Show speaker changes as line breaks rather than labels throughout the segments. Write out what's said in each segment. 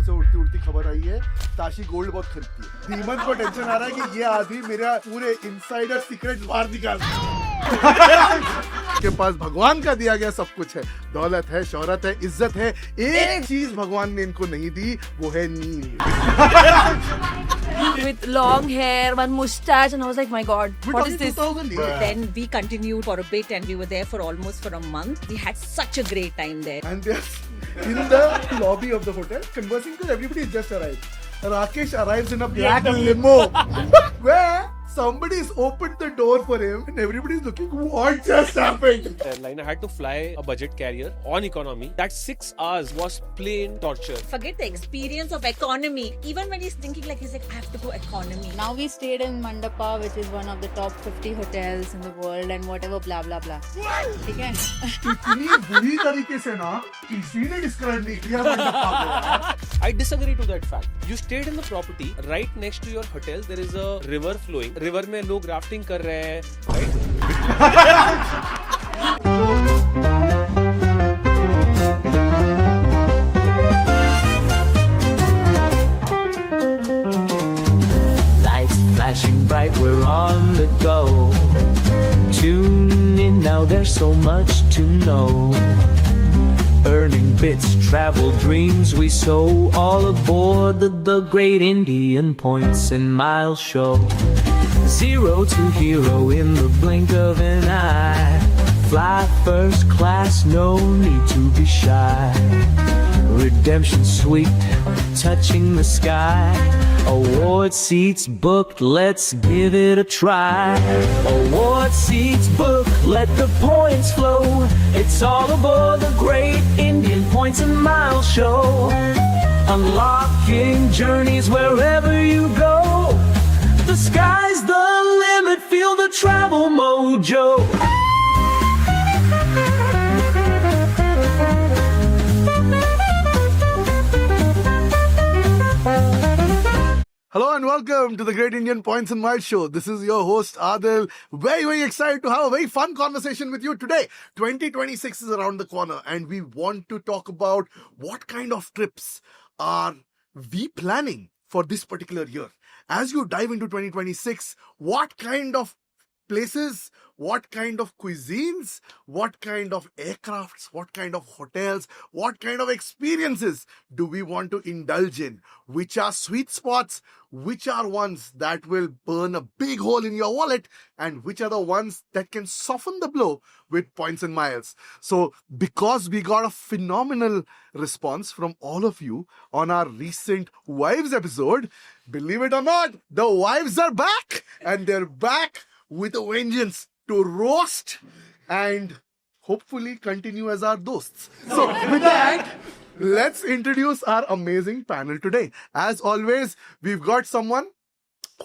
से उड़ती उड़ती खबर आई है ताशी गोल्ड बहुत खरीदती है। धीमन को टेंशन आ रहा है कि ये आदमी मेरा पूरे इनसाइडर सीक्रेट बाहर निकाल के पास भगवान का दिया गया सब कुछ है, दौलत है, शोहरत है, इज्जत है, एक चीज भगवान ने इनको नहीं दी, वो है नींद।
With long hair, one mustache, and I was like, my God, what is this?
Then we continued for a bit and we were there for almost for a month. We had such a great time there.
And they're in the lobby of the hotel conversing because everybody has just arrived. Rakesh arrives in a black limo where somebody has opened the door for him and everybody is looking, what just happened?
Airline, I had to fly a budget carrier on economy. That 6 hours was plain torture.
Forget the experience of economy. Even when he's thinking like, he's like, I have to go economy.
Now we stayed in Mandapa, which is one of the top 50 hotels in the world and whatever blah blah blah. ठीक है?
इतनी बुरी तरीके से ना किसी ने describe नहीं किया मंडपा को।
I disagree to that fact. You stayed in the property right next to your hotel. There is a river flowing. River में लोग राफ्टिंग कर रहे हैं, right?
Lights flashing bright, we're on the go. Tune in now, there's so much to know. Earning bits, travel dreams we sow. All aboard the Great Indian Points and Miles show. Zero to hero in the blink of an eye. Fly first class, no need to be shy. Redemption sweet, touching the sky. Award seats booked, let's give it a try. Award seats booked, let the points flow. It's all aboard the Great Indian Points and Miles show. Unlocking journeys wherever you go. The sky's the limit, feel the travel mojo.
Hello and welcome to the Great Indian Points and Miles Show. This is your host Adil. Very excited to have a very fun conversation with you today. 2026 is around the corner and we want to talk about what kind of trips are we planning for this particular year. As you dive into 2026, what kind of places, what kind of cuisines, what kind of aircrafts, what kind of hotels, what kind of experiences do we want to indulge in? Which are sweet spots? Which are ones that will burn a big hole in your wallet? And which are the ones that can soften the blow with points and miles? So because we got a phenomenal response from all of you on our recent Wives episode, believe it or not, the wives are back and they're back with a vengeance to roast and hopefully continue as our dosts. So with that, let's introduce our amazing panel today. As always, we've got someone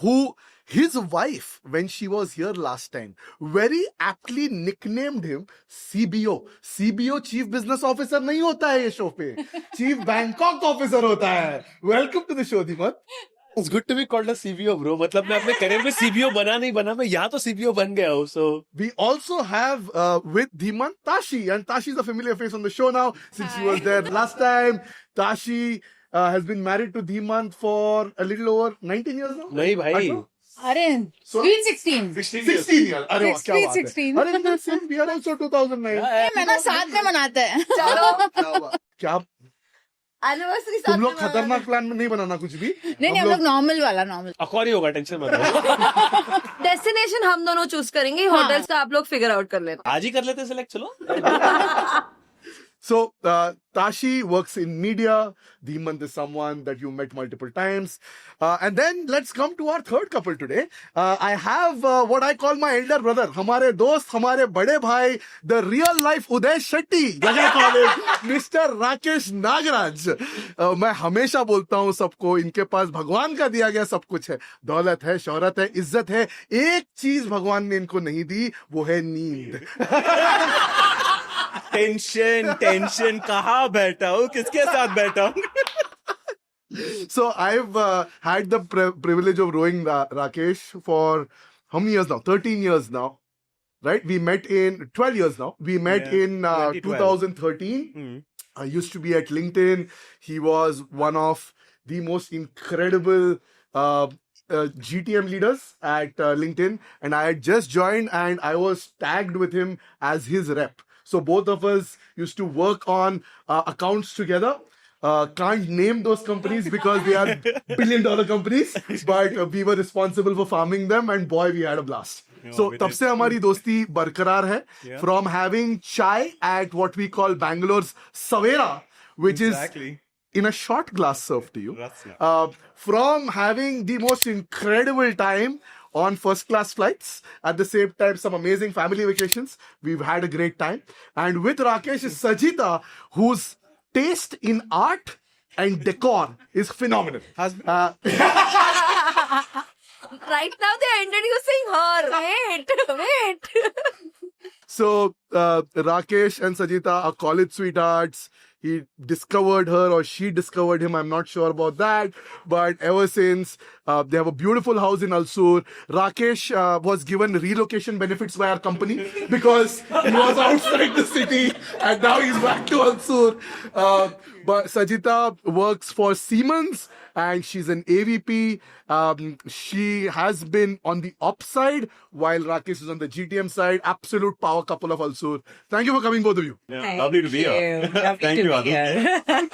who his wife, when she was here last time, very aptly nicknamed him CBO. CBO, Chief Business Officer नहीं होता है ये show पे. Chief Bangkok Officer होता है. Welcome to the show, Dhiman.
It's good to be called a CBO, bro. मतलब मैं अपने करियर में CBO बना, मैं यहाँ तो CBO बन गया हूँ. So
we also have with Dhiman Tashi, and Tashi is a familiar face on the show now since she was there last time. Tashi has been married to Dhiman for a little over 19 years now.
नहीं भाई.
Aryan,
So-
sweet 16.
16 years. अरे वाह, क्या
Sweet
बात है.
16.
अरे same, we are also 2009.
ये मैं ना साथ में मनाते हैं.
क्या बात. क्या
Anniversary
तुम लोग खतरनाक प्लान में नहीं बनाना कुछ भी.
नहीं हम लोग नॉर्मल वाला नॉर्मल.
अखबारी होगा, टेंशन मत लो.
डेस्टिनेशन हम दोनों चूज करेंगे, होटल्स का आप लोग फिगर आउट कर लेना.
आज ही कर लेते सिलेक्ट, चलो.
So, Tashi works in media. Dhiman is someone that you met multiple times. And then let's come to our third couple today. I have what I call my elder brother. हमारे दोस्त, हमारे बड़े भाई, the real life Uday Shetty. Like I call it, Mr. Rakesh Nagaraj. मैं हमेशा बोलता हूँ सबको, इनके पास भगवान का दिया गया सब कुछ है. दौलत है, शोहरत है, इज्जत है. एक चीज भगवान ने इनको नहीं दी, वो है नींद.
टेंशन कहाँ बैठा हूँ, किसके साथ बैठा हूँ.
So I've had the privilege of rowing Rakesh for how many years now? 13 years now. Right? We met in 12 years now. We met in
2012.
2013. used to be at LinkedIn. He was one of the most incredible GTM leaders at LinkedIn, and I had just joined and I was tagged with him as his rep. So both of us used to work on accounts together. Can't name those companies because they are billion-dollar companies, but we were responsible for farming them, and boy, we had a blast. So तब से हमारी दोस्ती बरकरार है. From having chai at what we call Bangalore's Savera, which is in a short glass served to you. From having the most incredible time on first class flights, at the same time some amazing family vacations. We've had a great time. And with Rakesh is Sajita, whose taste in art and decor is phenomenal.
Right now they're introducing her. Wait.
So Rakesh and Sajita are college sweethearts. He discovered her or she discovered him. I'm not sure about that. But ever since, they have a beautiful house in Alsur. Rakesh was given relocation benefits by our company because he was outside the city and now he's back to Alsur. But Sajita works for Siemens and she's an AVP. She has been on the ops side while Rakesh is on the GTM side. Absolute power couple of Alsur. Thank you for coming, both of you.
Lovely to be here. Thank you, Adil.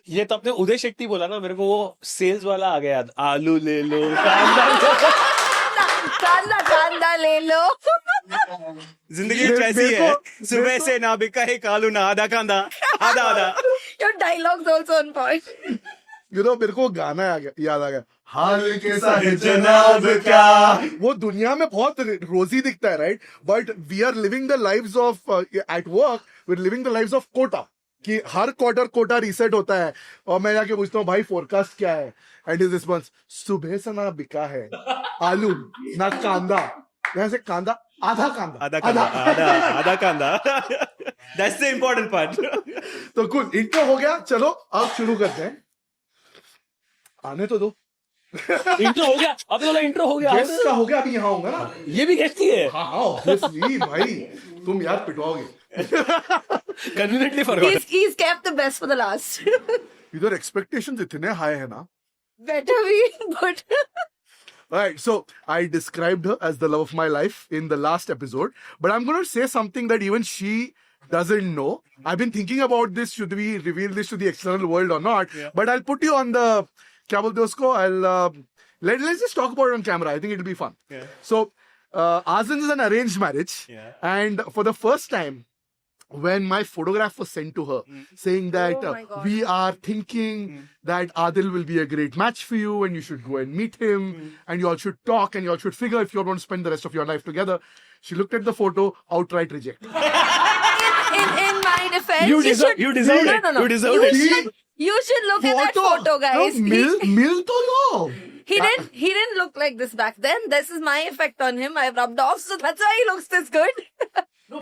ये तो अपने उदय शक्ति बोला ना, मेरे को वो sales वाला आ गया याद. आलू ले लो,
कांदा ले लो.
जिंदगी कुछ ऐसी है, सुबह से ना बिका एक आलू ना आधा कांदा, आधा.
Your dialogues also on point.
You know, मेरे को गाना याद आ गया. हाल कैसा है जनाब का. वो दुनिया में बहुत रोजी दिखता है, right? But we are living the lives of at work. We're living the lives of quota. कि हर क्वार्टर कोटा रीसेट होता है और मैं जाके पूछता हूँ भाई फोरकास्ट क्या है. एंड हिज रिस्पॉन्स, सुबह से ना बिका है आलू ना कांदा. यहाँ से कांदा आधा
कांदा. That's the important part.
तो कुल इंट्रो हो गया. चलो अब शुरू करते हैं. आने तो दो.
इंट्रो हो गया. अब तो इंट्रो हो गया.
गेस्ट का हो गया. अभी यहाँ होगा ना.
ये भी गेस्ट ही है.
हाँ ऑब्वियसली भाई. तुम यार पिटवाओगे.
Conveniently forgot.
He's kept the best for the last.
इधर expectations इतने high है ना.
Better be, but
Right, so I described her as the love of my life in the last episode, but I'm going to say something that even she doesn't know. I've been thinking about this. Should we reveal this to the external world or not? Yeah. But I'll put you on the. क्या बोलते हैं उसको? Let's just talk about it on camera. I think it'll be fun. Yeah. So, Azan's is an arranged marriage, and for the first time, when my photograph was sent to her saying that we are thinking that Adil will be a great match for you and you should go and meet him and you all should talk and you all should figure if you're going to spend the rest of your life together. She looked at the photo, outright reject.
in my defense,
You deserve it.
No.
You deserve it.
You should look at that photo, guys.
No, mil to no.
He didn't look like this back then. This is my effect on him. I've rubbed off, so that's why he looks this good.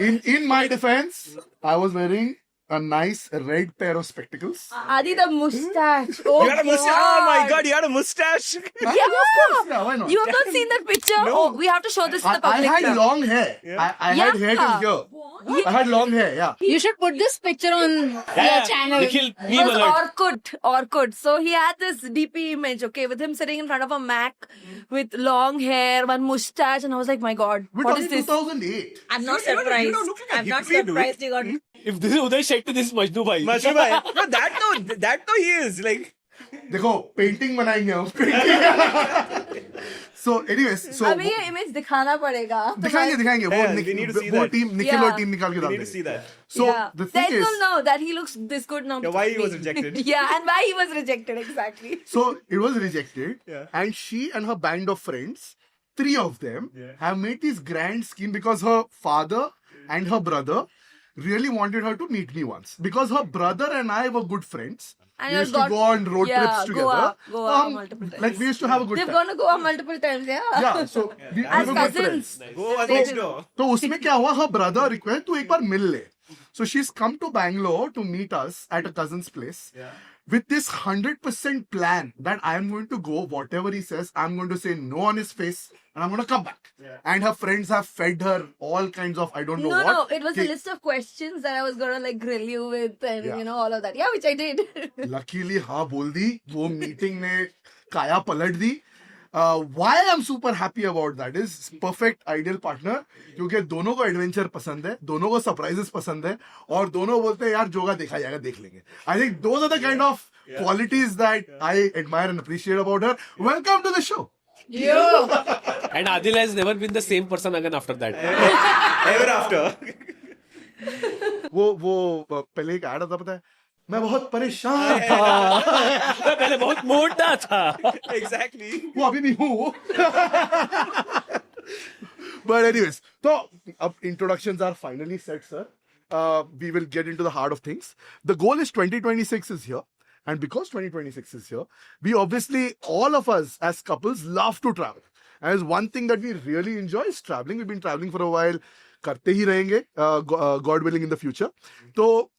In my defense, I was wearing a nice red pair of spectacles.
Adi, the mustache. Oh,
You had a mustache. Oh my god, you had a mustache.
Yeah.
Yeah, why not?
You have not seen that picture? Oh, we have to show this to the
I
public.
had
now.
long hair. I had hair till here. I had long hair, yeah.
You should put this picture on your channel.
Nikhil,
It
meme
was
alert.
Orkut. So he had this DP image, okay, with him sitting in front of a Mac with long hair, one mustache, and I was like, my God,
We're
what
talking
is this?
2008.
I'm not surprised. I'm not surprised you got.
If this is Uday Shakti, this is Majnu bhai.
Mashru bhai. No, that no he is. Like,
देखो painting बनाएंगे हम painting. So anyways, so
अभी ये image दिखाना पड़ेगा.
दिखाएंगे वो
we need to see
वो
that.
Team Nikhil
Yeah.
और टीम निकाल के
we
डाल
need to see
देंगे.
that.
So
Yeah.
the thing
Then
is,
you'll know that he looks this good now.
Yeah, why he was rejected.
Yeah, and why he was rejected exactly.
so it was rejected,
Yeah.
and she and her band of friends, 3 of them, have made this grand scheme because her father and her brother really wanted her to meet me once because her brother and I were good friends.
And
We
you
used to
got-
go on road
yeah,
trips together.
Goa multiple times.
Like we used to have a good
They've
time.
gone to Goa multiple times, yeah.
Yeah, so we
As
were good
cousins.
friends.
Go on next door.
तो उसमें क्या हुआ? Her brother requested तू एक बार मिल ले. So she's come to Bangalore to meet us at a cousin's place. with this 100% plan that I am going to go, whatever he says, I'm going to say no on his face and I'm going to come back. And her friends have fed her all kinds of, I don't know
No,
what.
no, it was a list of questions that I was gonna like grill you with and
Yeah.
you know all of that. Yeah, which I did.
Luckily, हाँ बोल दी वो meeting ने काया पलट दी. Why I'm super happy about that is perfect ideal partner क्योंकि दोनों को adventure पसंद है, दोनों को सरप्राइजेस पसंद है और दोनों बोलते हैं यार जोगा देखा जाएगा देख लेंगे. I think those are the kind of qualities that I admire and appreciate about her. Welcome to the show.
And Adil has never been the same person again after that.
Ever after.
वो पहले एक add आता पता है मैं बहुत परेशान था
पहले बहुत मोटा था.
Exactly.
वो अभी भी हूँ. But anyways, so introductions are finally set, sir. We will get into the heart of things. The goal is 2026 is here. And because 2026 is here, we obviously, all of us as couples love to travel. As one thing that we really enjoy is traveling. We've been traveling for a while. करते ही रहेंगे, God willing in the future. So,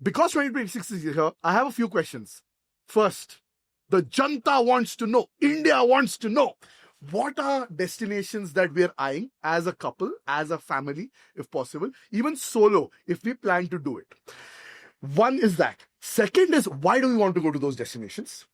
because 2026 is here, I have a few questions. First, the Janta wants to know, India wants to know, what are destinations that we are eyeing as a couple, as a family, if possible, even solo, if we plan to do it. One is that. Second is, why do we want to go to those destinations?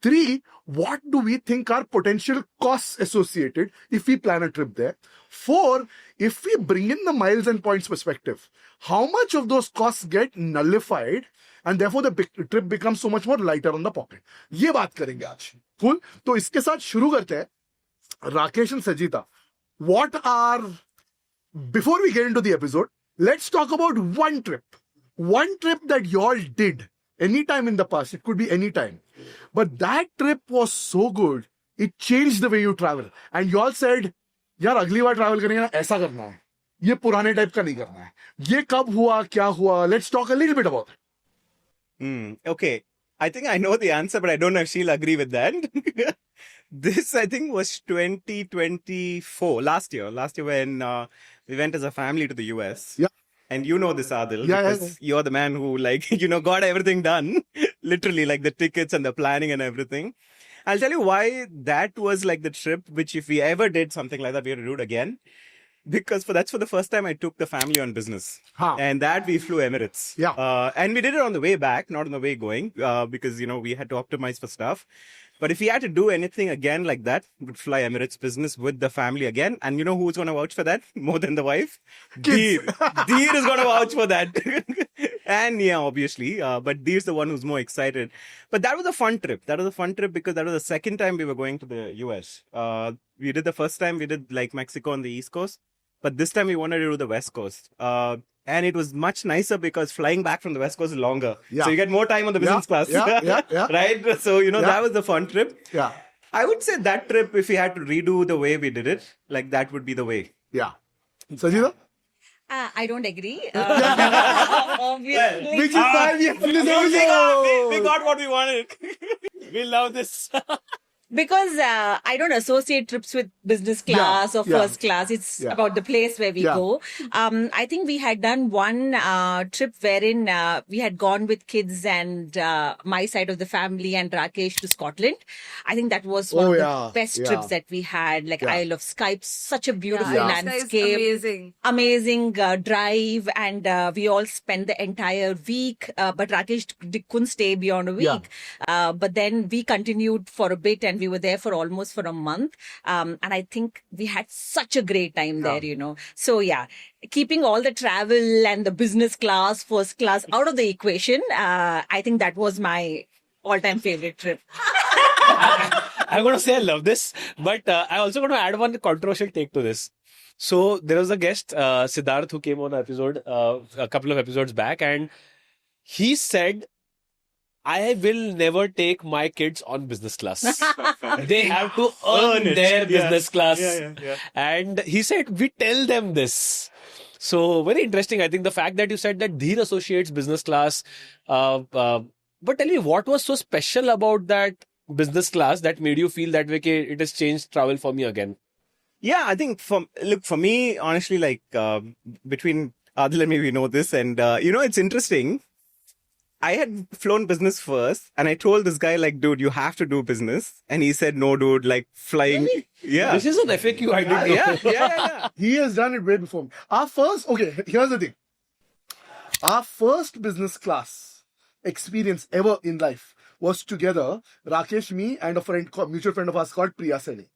3, what do we think are potential costs associated if we plan a trip there? 4, if we bring in the miles and points perspective, how much of those costs get nullified and therefore the trip becomes so much more lighter on the pocket? ये बात करेंगे आज. Cool? तो इसके साथ शुरू करते हैं. Rakesh and Sajita, before we get into the episode, let's talk about one trip. One trip that y'all did anytime in the past. It could be any time. But that trip was so good, it changed the way you travel. And y'all said, यार अगली बार travel करेंगे ना ऐसा करना है, ये पुराने type का नहीं करना है. ये कब हुआ, क्या हुआ? Let's talk a little bit about it.
Okay. I think I know the answer, but I don't know if she'll agree with that. This, I think, was 2024, last year when we went as a family to the US.
Yeah.
And you know this, Adil,
Yeah,
because you're the man who, got everything done. Literally, like the tickets and the planning and everything. I'll tell you why that was like the trip, which if we ever did something like that, we had to do it again. Because that's for the first time I took the family on business.
Huh.
And that we flew Emirates.
Yeah.
And we did it on the way back, not on the way going, because, we had to optimize for stuff. But if we had to do anything again like that, we'd fly Emirates business with the family again. And you know who's going to vouch for that more than the wife? Deer. Deer is going to vouch for that. And yeah, obviously. But Deer's the one who's more excited. But that was a fun trip. That was a fun trip because that was the second time we were going to the US. We did the first time, we did like Mexico on the East Coast. But this time we wanted to do the West Coast. And it was much nicer because flying back from the West Coast is longer.
Yeah.
So you get more time on the business class.
Yeah.
Right? So, that was the fun trip.
Yeah.
I would say that trip, if we had to redo the way we did it, like that would be the way.
Yeah. Sajita?
I don't agree. Obviously.
Which is why we have to listen.
We got what we wanted.
We love this.
Because I don't associate trips with business class or first class. It's about the place where we go. I think we had done one trip wherein we had gone with kids and my side of the family and Rakesh to Scotland. I think that was one of the best trips that we had. Like Isle of Skye, such a beautiful landscape.
Amazing.
Amazing drive, and we all spent the entire week. But Rakesh couldn't stay beyond a week. But then we continued for a bit, and we were there for almost for a month. And I think we had such a great time there, So keeping all the travel and the business class, first class out of the equation, I think that was my all-time favorite trip.
I'm going to say I love this, but I also going to add one controversial take to this. So there was a guest, Siddharth, who came on an episode a couple of episodes back, and he said, I will never take my kids on business class. They have to earn their business class. And he said, we tell them this. So very interesting. I think the fact that you said that Dheer associates business class. But tell me, what was so special about that business class that made you feel that way? It has changed travel for me again.
Yeah, I think for me, honestly, like between Adil and me, we know this. And, it's interesting. I had flown business first, and I told this guy, like, dude, you have to do business. And he said, no, dude, like, flying. Yeah.
This is an FAQ I didn't know.
Yeah.
He has done it way before me. Here's the thing. Our first business class experience ever in life was together, Rakesh, me, and mutual friend of ours called Priya Sene.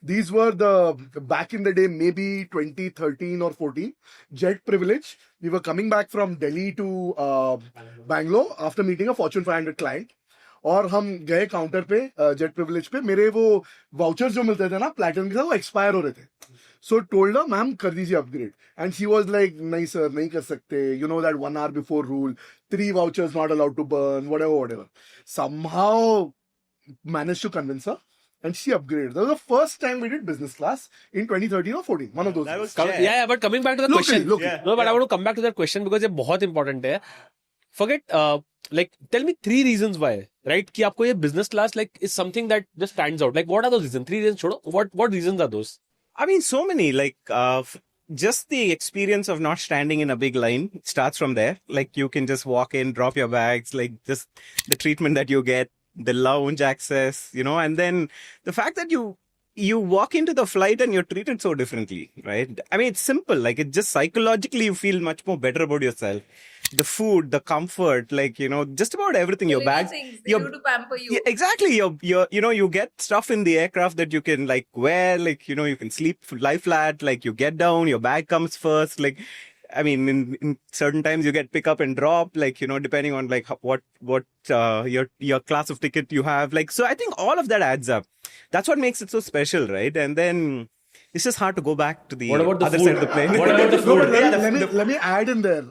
These were back in the day, maybe 2013 or 14, jet privilege. We were coming back from Delhi to Bangalore after meeting a Fortune 500 client. और हम गए counter पे jet privilege पे मेरे वो vouchers जो मिलते थे ना प्लैटिनम के साथ वो एक्सपायर हो रहे थे सो टोल्ड हर मैम कर दीजिए upgrade and she was like नहीं सर नहीं कर सकते you know that 1 hour before rule 3 vouchers not allowed to burn whatever somehow managed to convince her and she upgraded. That was the first time we did business class in 2013 or 14 one of those
That was
Yeah, but coming back to the question.
Look,
No, but I want to come back to that question because it's बहुत important है. Forget, like, tell me 3 reasons why, right? कि आपको ये business class like is something that just stands out. Like, what are those reasons? 3 reasons छोड़ो. What reasons are those?
I mean, so many, like, just the experience of not standing in a big line starts from there. Like, you can just walk in, drop your bags, like, just the treatment that you get, the lounge access, you know, and then the fact that you walk into the flight and you're treated so differently, right? I mean, it's simple. Like, it just psychologically you feel much more better about yourself. The food, the comfort, like, you know, just about everything. Your bag,
They
your,
do to pamper you.
yeah, exactly. You get stuff in the aircraft that you can like wear, like, you know, you can sleep lie flat, like you get down, your bag comes first. Like, I mean, in certain times you get pick up and drop, like, you know, depending on like what your class of ticket you have. Like, so I think all of that adds up. That's what makes it so special, right? And then it's just hard to go back to the
What about the
other
food?
side of the plane.
What about the
No,
food?
but let me add in there,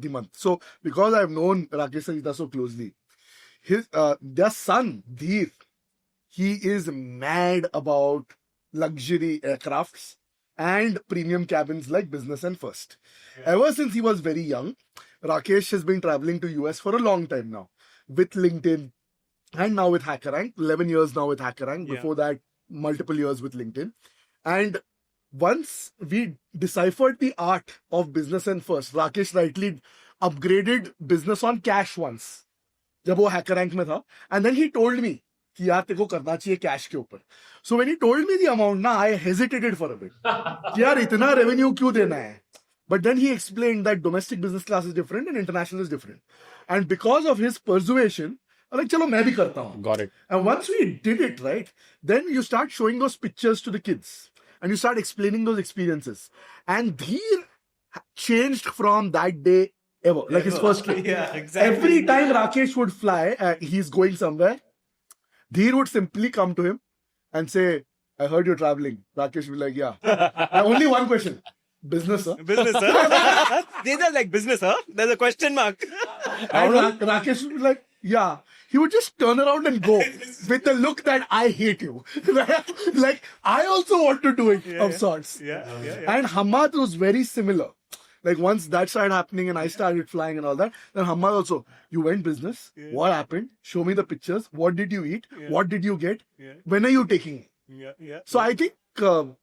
Dimant. So, because I've known Rakesh Sangeeta so closely, their son, Dheer, he is mad about luxury aircrafts and premium cabins like business and first. Ever since he was very young, Rakesh has been traveling to US for a long time now with LinkedIn and now with HackerRank. 11 years now with HackerRank.
Yeah.
Before that, multiple years with LinkedIn. And once we deciphered the art of business and first, Rakesh rightly upgraded business on cash once, जब वो HackerRank में था, and then he told me कि यार तेरे को करना चाहिए cash के ऊपर. So when he told me the amount, ना I hesitated for a bit. कि यार इतना revenue क्यों देना है? But then he explained that domestic business class is different and international is different. And because of his persuasion, I'm like, चलो मैं भी करता हूँ.
Got it.
And once we did it, right, then you start showing those pictures to the kids and you start explaining those experiences. And Dheer changed from that day ever, like his first trip.
Yeah, exactly.
Every time Rakesh would fly, he's going somewhere, Dheer would simply come to him and say, I heard you're traveling. Rakesh would be like, yeah. Only one question. Business, sir.
Business, huh? These are like business, huh? There's a question mark.
And Rakesh would be like, yeah. He would just turn around and go with the look that I hate you. Like, I also want to do it of sorts.
Yeah.
And Hamad was very similar. Like, once that started happening and I started flying and all that, then Hamad also, you went business. What happened? Show me the pictures. What did you eat? What did you get? When are you taking it?
Yeah.
So I think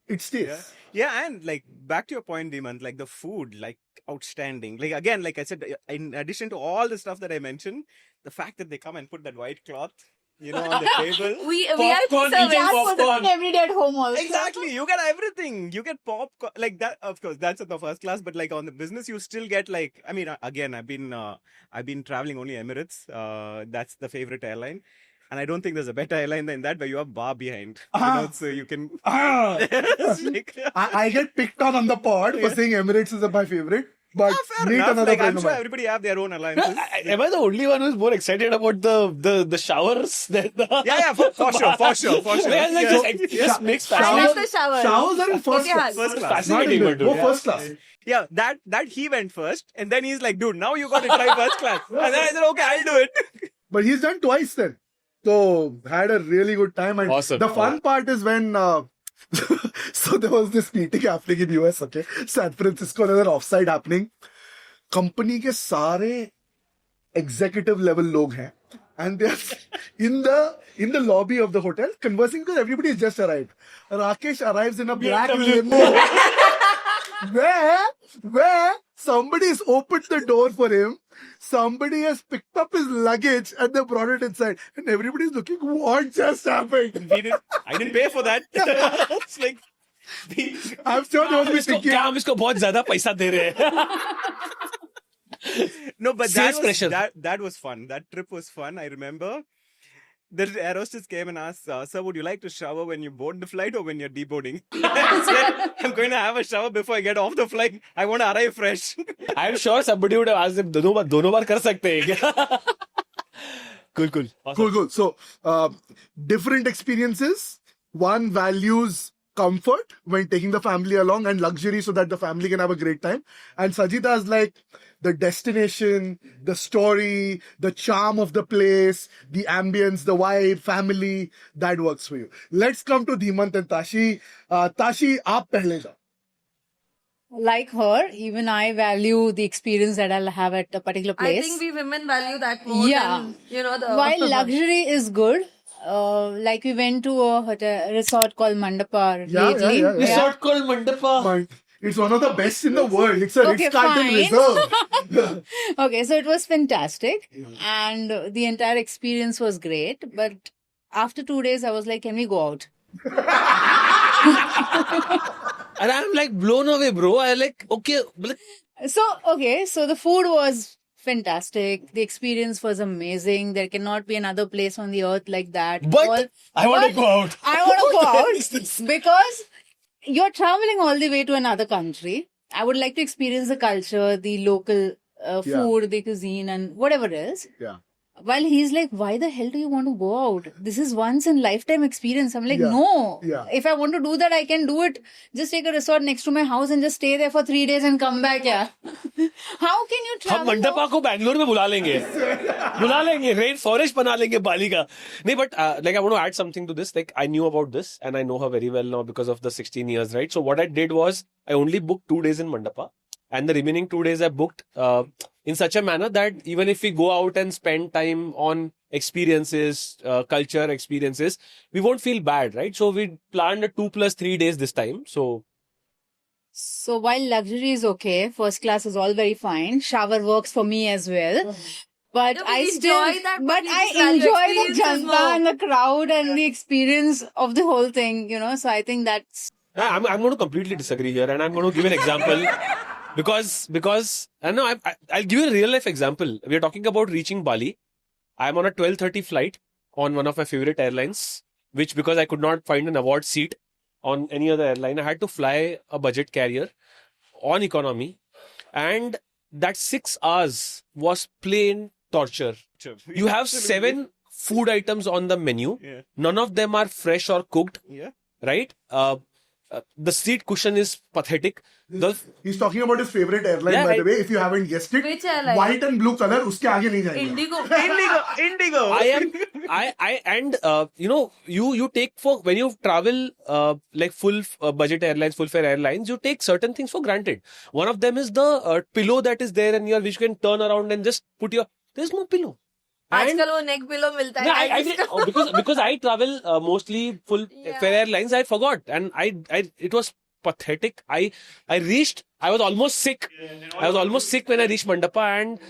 it stays.
Yeah, and like back to your point, Dimant, like the food, like outstanding. Like again, like I said, in addition to all the stuff that I mentioned, the fact that they come and put that white cloth, you know, on the table.
We
Popcorn,
are
That was
popcorn.
every day at home also.
Exactly, you get everything. You get popcorn, like that. Of course, that's at the first class, but like on the business, you still get like. I mean, again, I've been traveling only Emirates. That's the favorite airline. And I don't think there's a better airline than that where you have bar behind. You know, so you can. It's like-
I get picked on the pod for saying Emirates is my favorite. But
fair
meet
enough.
another
Like,
friend
I'm
of
sure
mine.
everybody have their own alliances.
Am I the only one who's more excited about the showers than the...
Yeah, for sure.
Like, just makes
I love the shower.
Showers are in first
Okay,
class.
First class.
Not
Fascinating,
in
but
go
dude.
first class.
Yeah, that he went first, and then he's like, dude, now you got to try first class. And then I said, okay, I'll do it.
But he's done twice then. So had a really good time. And
Awesome.
the fun part is when so there was this meeting happening in US, okay? San Francisco, there's an offsite happening. Company के सारे executive level लोग हैं. And they're in the lobby of the hotel conversing because everybody has just arrived. Rakesh arrives in a black limo. where Somebody has opened the door for him. Somebody has picked up his luggage and they brought it inside. And everybody's looking, what just happened?
I didn't pay for that. It's like,
I'm sure they must be thinking,
क्या हम इसको बहुत ज्यादा पैसा दे रहे हैं?
no, but
Sales pressure.
that was fun. That trip was fun. I remember. The air hostess came and asked, sir, would you like to shower when you board the flight or when you're deboarding? I said, I'm going to have a shower before I get off the flight. I want to arrive fresh.
I'm sure somebody would have asked him, दोनों बार कर सकते हैं क्या? Cool. Awesome.
cool. So, different experiences. One values comfort when taking the family along and luxury so that the family can have a great time. And Sajita is like the destination, the story, the charm of the place, the ambience, the vibe, family, that works for you. Let's come to Dhimant and Tashi. Tashi, aap pehle jao.
Like her, even I value the experience that I'll have at a particular
I
place.
think we women value that more
Yeah.
than, you know, the...
While luxury is good, like we went to a resort called Mandapa lately.
yeah.
Resort called Mandapa.
But it's one of the best in the world. It's a
Okay,
Ritz-Carlton
fine.
reserve.
Okay, so it was fantastic and the entire experience was great. But after 2 days, I was like, can we go out?
And I'm like blown away, bro. I like, okay.
So the food was fantastic. The experience was amazing. There cannot be another place on the earth like that.
But I want to go out.
I want to go
What
out
is this?
because you're traveling all the way to another country. I would like to experience the culture, the local food, the cuisine, and whatever it is.
Yeah.
While he's like, why the hell do you want to go out? This is once in lifetime experience. I'm like,
Yeah.
no.
Yeah.
If I want to do that, I can do it. Just take a resort next to my house and just stay there for 3 days and come back. Yeah. How can you
हम
travel?
Mandapa को बैंगलोर में बुला लेंगे rain forest बना लेंगे बाली का नहीं but like I want to add something to this. Like I knew about this and I know her very well now because of the 16 years, right? So what I did was I only booked 2 days in Mandapa and the remaining 2 days I booked in such a manner that even if we go out and spend time on experiences, culture experiences, we won't feel bad, right? So we planned a 2 + 3 days this time.
So while luxury is okay, first class is all very fine. Shower works for me as well. But
No, but
I
enjoy
still,
that,
but
but you
I
just value
enjoy the
experiences
janta
more.
and the crowd and the experience of the whole thing, you know. So I think that's
I'm going to completely disagree here and I'm going to give an example because I know I'll give you a real life example. We are talking about reaching Bali. I'm on a 12:30 flight on one of my favorite airlines, which because I could not find an award seat on any other airline, I had to fly a budget carrier on economy, and that 6 hours was plain torture. You have 7 food items on the menu.
Yeah.
None of them are fresh or cooked,
Yeah.
right? The seat cushion is pathetic.
He's talking about his favorite airline,
Yeah,
by the
I-
way. If you haven't guessed it,
Which airline?
white and blue color, uske aage nahi jayenge.
Indigo.
Indigo.
You take for when you travel like full budget airlines, full fare airlines, you take certain things for granted. One of them is the pillow that is there and which you can turn around and just put there's no pillow. And-
आजकल वो neck pillow मिलता है.
No, I did, because I travel mostly full fare airlines. I forgot, and I it was pathetic. I was almost sick. I was almost sick when I reached Mandapa, and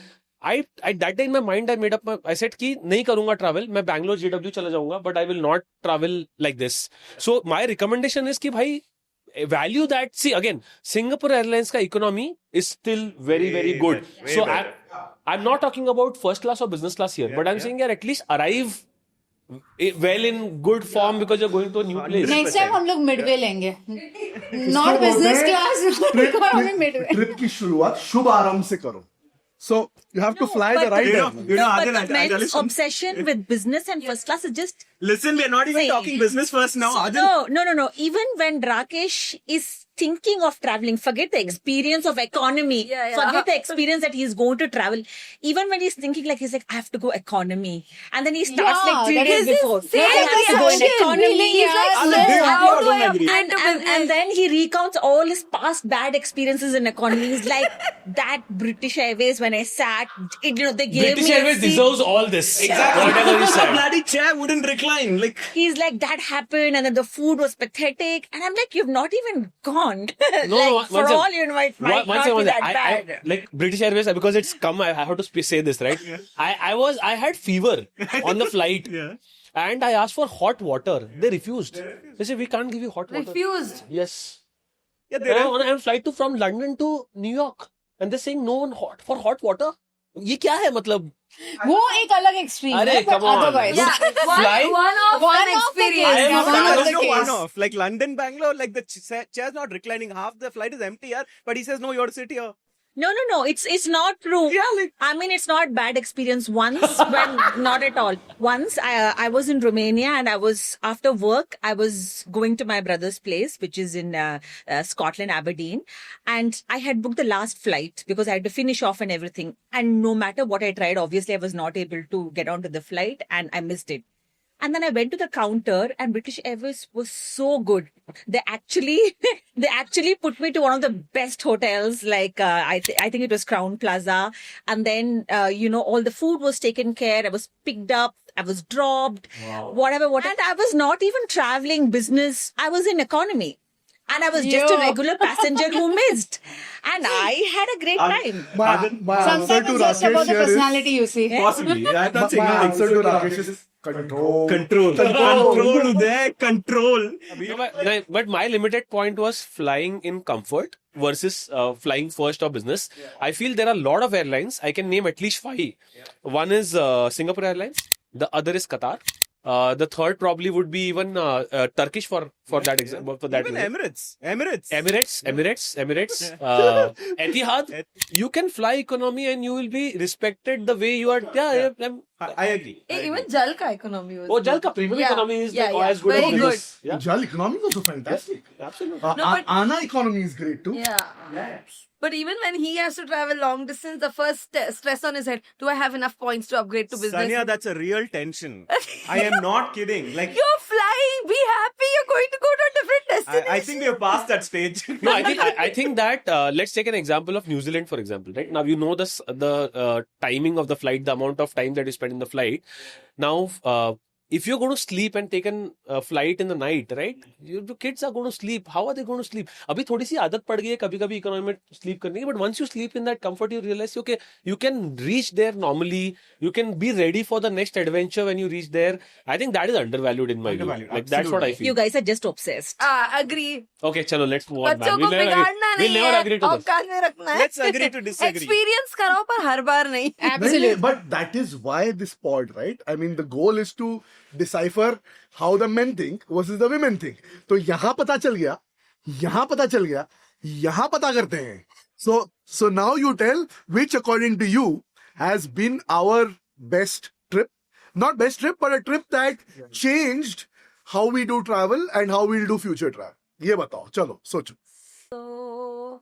I that day in my mind I made up. I said कि नहीं करूँगा travel. मैं Bangalore JW चला जाऊँगा, but I will not travel like this. So my recommendation is कि भाई value that. See again, Singapore Airlines का economy is still very good.
Way
So
better.
I'm not talking about first class or business class here, but I'm saying that at least arrive well in good form because you're going to a new place.
next time हम लोग midway लेंगे.
इसको
Not
बोलते
business
हैं
class. हमें midway.
Trip की शुरुआत शुभ आरंभ से करो. So you have to fly the
but-
right
You know,
airline.
you know,
But
Adil, I
men's
listen.
obsession with business and first class is just
Listen, we're not even
Wait.
talking business first now. Adil.
no. Even when Rakesh is thinking of traveling, forget the experience of economy.
Yeah.
Forget the experience that he's going to travel. Even when he's thinking he's like, I have to go economy. And then he starts
Yeah,
like 3
that
days
is
before.
his same
I have to go in
reaction.
economy.
Really,
He's like,
yeah.
Adil,
"Sir,
how do I
agree?
and then he recounts all his past bad experiences in economy. He's like, that British Airways when I sat, they gave
British
me a
Airways
seat.
deserves all this.
Exactly.
Whatever you
The
said.
bloody chair wouldn't recline. Like,
He's like, that happened, and then the food was pathetic. And I'm like, you've not even gone on.
No,
like, for
one
all
second.
you know, it might
One
not
second,
be
one
that
second.
bad.
Like British Airways, because it's come, I have to say this, right? I had fever on the flight.
Yeah.
And I asked for hot water. They refused. They said, we can't give you hot water.
Refused.
Yes.
Yeah,
And
there
I'm
are,
on a flight from London to New York. And they're saying no one for hot water. ये क्या है मतलब?
वो एक अलग extreme
अरे,
है, but
come on.
otherwise.
Yeah,
Fly?
one
One
off
of the
experience.
case.
yeah,
One
but
of
there's
the
no
case.
one-off. Like London, Bangalore, like the chair's not reclining. Half the flight is empty, yeah. But he says, no, you have to sit here.
No. It's not true.
Yeah, like-
I mean, it's not bad experience. Once, when not at all. Once, I was in Romania, and I was after work. I was going to my brother's place, which is in Scotland, Aberdeen, and I had booked the last flight because I had to finish off and everything. And no matter what I tried, obviously I was not able to get onto the flight, and I missed it. And then I went to the counter, and British Airways was so good. They actually put me to one of the best hotels. Like I think it was Crown Plaza. And then all the food was taken care. I was picked up. I was dropped. Whatever. And I was not even traveling business. I was in economy. And I was just a regular passenger who missed. And I had a great time.
My answer
Sometimes
to
it's just about
Rakesh
the
here is
personality, you see.
Possibly. Yeah, I'm not saying
my
anything.
answer to Rakesh is control.
Control there, control.
But my limited point was flying in comfort versus flying first or business. I feel there are a lot of airlines. I can name at least 5. One is Singapore Airlines. The other is Qatar. The third probably would be even Turkish for that example. For that
Even
reason.
Emirates.
Etihad. You can fly economy and you will be respected the way you are. Yeah.
I agree.
Even Jal ka economy was
Oh, Jal
good.
ka premium
Yeah,
economy is
yeah,
as good
very
as
good.
business. Yeah.
Jal economy is also fantastic.
Absolutely.
No, but-
Ana economy is great too.
Yeah. But even when he has to travel long distance, the first stress on his head, do I have enough points to upgrade to business?
Sanya, that's a real tension. I am not kidding. Like,
You're flying, be happy, you're going to go to a different destination.
I think we have passed that stage.
No, I think that let's take an example of New Zealand, for example. Right now, you know the timing of the flight, the amount of time that you spend in the flight. Now, if you're going to sleep and take a flight in the night, right? The kids are going to sleep. How are they going to sleep? अभी थोड़ी सी आदत पड़ गई है कभी-कभी economy में sleep करने की. But once you sleep in that comfort, you realize, okay, you can reach there normally. You can be ready for the next adventure when you reach there. I think that is undervalued in my view.
Undervalued,
Like that's what I feel.
You guys are just obsessed.
Agree.
Okay, chalo, let's move on.
बच्चों
man.
को बिगाड़ना नहीं
We'll never
है,
agree to this.
औकात में रखना है.
Let's agree to disagree.
Experience करो पर हर बार नहीं.
Absolutely.
But that is why this pod, right? I mean, the goal is to decipher how the men think versus the women think. तो यहाँ पता चल गया, यहाँ पता चल गया, यहाँ पता करते हैं. So now you tell which, according to you, has been our best trip. Not best trip, but a trip that changed how we do travel and how we'll do future travel. ये बताओ, चलो, सोचो.
So,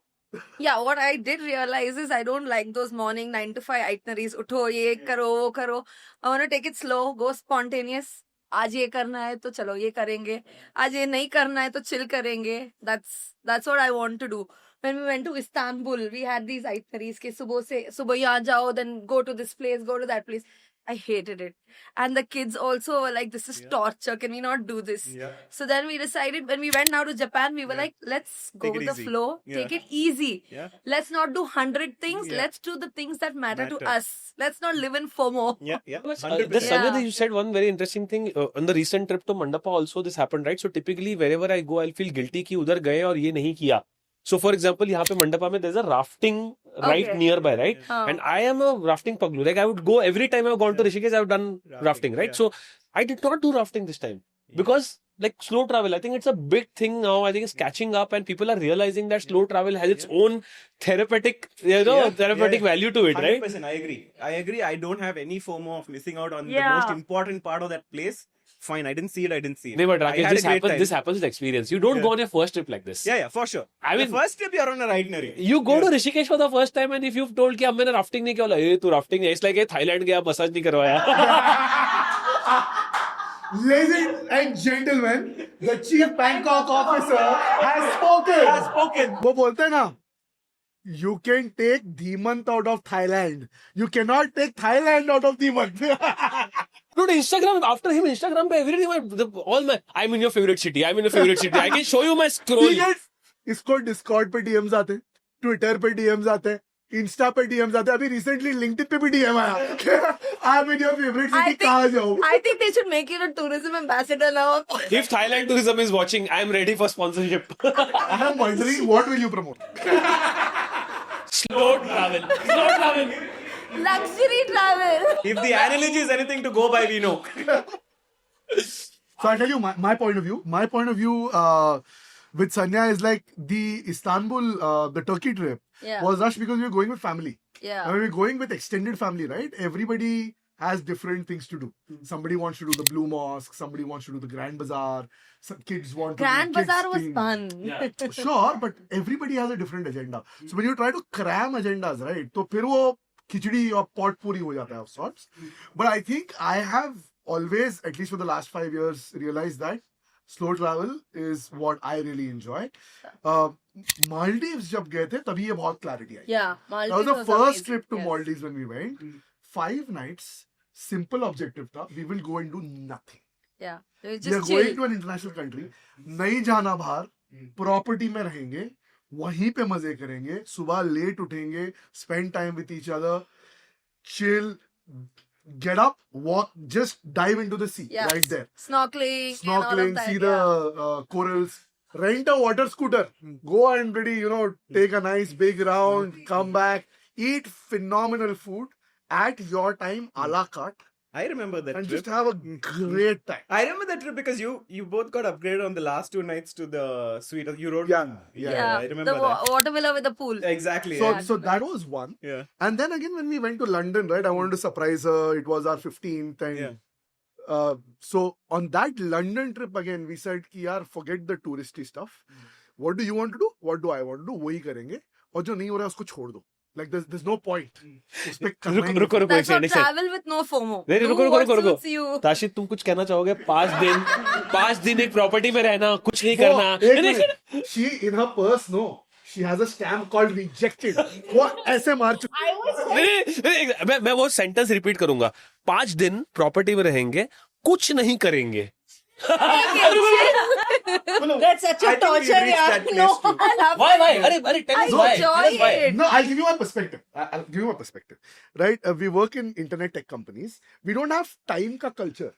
yeah, what I did realize is I don't like those morning 9 to 5 itineraries. उठो ये करो वो करो. I want to take it slow, go spontaneous. आज ये करना है तो चलो ये करेंगे. आज ये नहीं करना है तो chill करेंगे. That's what I want to do. When we went to Istanbul, we had these itineraries के सुबह यहाँ जाओ, then go to this place, go to that place. I hated it. And the kids also were like, this is torture. Can we not do this?
Yeah.
So then we decided, when we went now to Japan, we were like, let's go
Take it
with the
easy.
flow.
Yeah.
Take it easy.
Yeah.
Let's not do 100 things.
Yeah.
Let's do the things that matter to
Matter.
us. Let's not live in FOMO.
Yeah.
This
100%.
Sanjay,
Yeah.
you said one very interesting thing. On the recent trip to Mandapa also this happened, right? So typically wherever I go, I'll feel guilty कि उधर गए और ये नहीं किया. So for example, यहाँ पे मंडपा में there's a rafting right
Okay.
nearby, right?
हाँ.
And I am a rafting paglu. Like I would go every time I've gone to Rishikesh, I've done rafting, right?
yeah.
So I did not do rafting this time because like slow travel, I think it's a big thing now. I think it's catching up and people are realizing that slow travel has its own therapeutic, value to it, right?
100%, I agree. I don't have any FOMO of missing out on the
Yeah.
most important part of that place. Fine, I didn't see it.
No, but
I
Rakesh,
had a great time.
this happens with experience. You don't
Yeah.
go on your first trip like this.
Yeah, for sure.
I mean-
the first trip you're on a itinerary.
You go to Rishikesh for the first time and if you've told कि अब मैंने rafting नहीं किया, बोला, "ए, तू rafting नहीं." It's like, "A, Thailand गया, massage नहीं करवाया."
Ladies and gentlemen, the chief Bangkok officer has spoken. वो बोलते हैं ना, you can take Dhimant out of Thailand. You cannot take Thailand out of Dhimant.
Dude, Instagram, after him, Instagram पे every day, I'm in your favorite city. I can show you my scroll.
he gets इसको Discord पे DMs आते हैं, Twitter पे DMs आते हैं, Insta पे DMs आते हैं, अभी रिसेंटली लिंक्डइन पे भी डीएम आया I am in your favourite
I
city,
think-
कहाँ जाऊँ?
I think they should make you a tourism ambassador now.
If Thailand tourism is watching, I am ready for sponsorship.
I am wondering what will you promote?
Slow travel. Slow travel.
Luxury travel.
If the analogy is anything to go by, we know.
So I'll tell you my point of view. My point of view with Sanya is like the Istanbul, the Turkey trip
Yeah.
was rushed because we were going with family.
Yeah.
When we're going with extended family, right? Everybody has different things to do. Somebody wants to do the Blue Mosque, somebody wants to do the Grand Bazaar, some kids want to
Grand
do the kids
Bazaar was
thing.
fun.
Sure, but everybody has a different agenda. So when you try to cram agendas, right? तो फिर वो खिचड़ी और potpourri हो जाता है of sorts. But I think I have always, at least for the last 5 years, realized that slow travel is what I really enjoy. Maldives जब गए थे तभी ये बहुत clarity I.
Yeah.
That was
Maldives
the first
amazing.
trip to
Yes.
Maldives when we went. 5 nights, simple objective था. We will go and do nothing.
Yeah. It was
We are
just
going
chill.
to an international country. नहीं जाना बाहर, property में रहेंगे, वहीं पे मजे करेंगे, सुबह लेट उठेंगे, spend time with each other, chill, get up, walk, just dive into the sea
Yeah.
right there.
Snorkeling. and all of
Snorkeling,
that,
see
yeah.
the corals. Rent a water scooter. Go and really, take a nice big round, come back, eat phenomenal food at your time, a la carte,
I remember that
and
trip.
just have a great time.
I remember that trip because you both got upgraded on the last 2 nights to the suite. You wrote.
Yeah,
Yeah.
I remember
the
that.
water villa with the pool.
Exactly.
So,
yeah.
so that was one.
Yeah.
And then again, when we went to London, right, I wanted to surprise her. It was our 15th. And
Yeah.
so on that London trip again, we said, ki yaar, forget the touristy stuff. What do you want to do? What do I want to do? वही करेंगे. और जो नहीं हो रहा है उसको छोड़ दो. Like there's no point. उस पे करना ही नहीं.
रुको
That's
एक
what
second
travel with no FOMO.
नहीं,
Do
रुको
what
रुको
suits you.
ताशिद, तुम कुछ कहना चाहोगे? 5 दिन एक प्रॉपर्टी में रहना, कुछ नहीं
वो,
करना.
एक
नहीं,
minute. She in her purse, no. She has a stamp called rejected. वो ऐसे मार चुकी.
मैं वो सेंटेंस रिपीट करूंगा. 5 दिन प्रॉपर्टी में रहेंगे, कुछ नहीं करेंगे.
That's such
I
a
think we
torture,
reached
yeah.
that place
No.
too.
I love
Why?
it.
अरे tell
I
us why.
enjoy
Tell us why.
it.
No, I'll give you my perspective. I'll give you my perspective. Right? We work in internet tech companies. We don't have time का culture.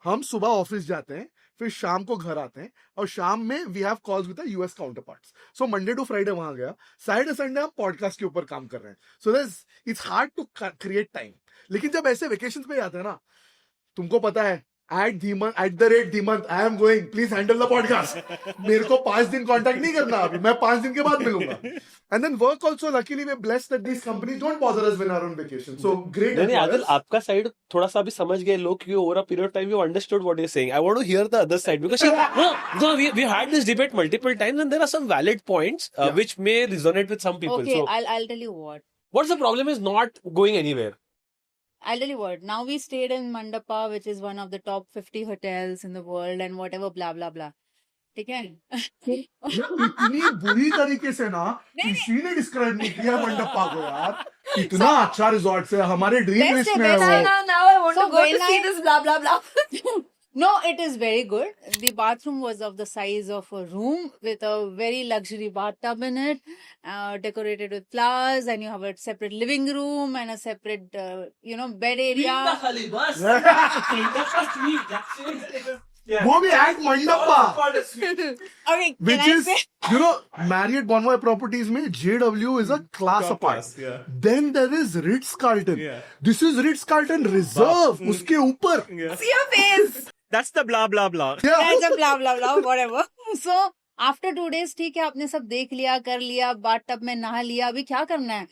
हम सुबह office जाते हैं, फिर शाम को घर आते हैं, और शाम में we have calls with US counterparts. So Monday to Friday वहां गया, सैटरडे संडे हम पॉडकास्ट के ऊपर काम कर रहे हैं. So it's hard to create time. लेकिन जब ऐसे वेकेशन पे जाते हैं ना, तुमको पता है, at the rate the month I am going, please handle the podcast. मेरे को 5 दिन कांटेक्ट नहीं करना अभी, मैं 5 दिन के बाद मिलूंगा. And then work also, luckily we're blessed that these companies don't bother us when we're on vacation. So great.
नहीं आदिल,
employers.
आपका साइड थोड़ा सा अभी समझ गए लोग, क्योंकि over a period of time you understood what you are saying. I want to hear the other side because no we had this debate multiple times and there are some valid points which may resonate with some people.
Okay,
So
I'll tell you what.
what's the problem is not going anywhere.
I'll tell you what. Now we stayed in Mandapa, which is one of the top 50 hotels in the world, and whatever, blah blah blah. ठीक है?
इतनी बुरी तरीके से ना किसी ने describe नहीं किया मंडपा को यार. इतना अच्छा रिजॉर्ट है, हमारे ड्रीम
Best
लिस्ट
है,
में है
best
वो.
है.
Now I want
So
to go
when
to see
I-
this blah blah blah.
No, it is very good. The bathroom was of the size of a room with a very luxury bathtub in it, decorated with flowers, and you have a separate living room and a separate, bed area.
वो भी at Mandapa.
Okay, can
Which
I
is,
say?
Marriott Bonvoy Properties में JW is a class
Top
apart.
class, yeah.
Then there is Ritz Carlton.
Yeah.
This is Ritz Carlton Reserve. उसके ऊपर.
Yeah.
See your face.
That's the blah blah blah.
That's a blah blah blah, whatever. So after 2 days, ठीक है, आपने सब देख लिया, कर लिया, बाथ टब में नहा लिया. अभी क्या करना है?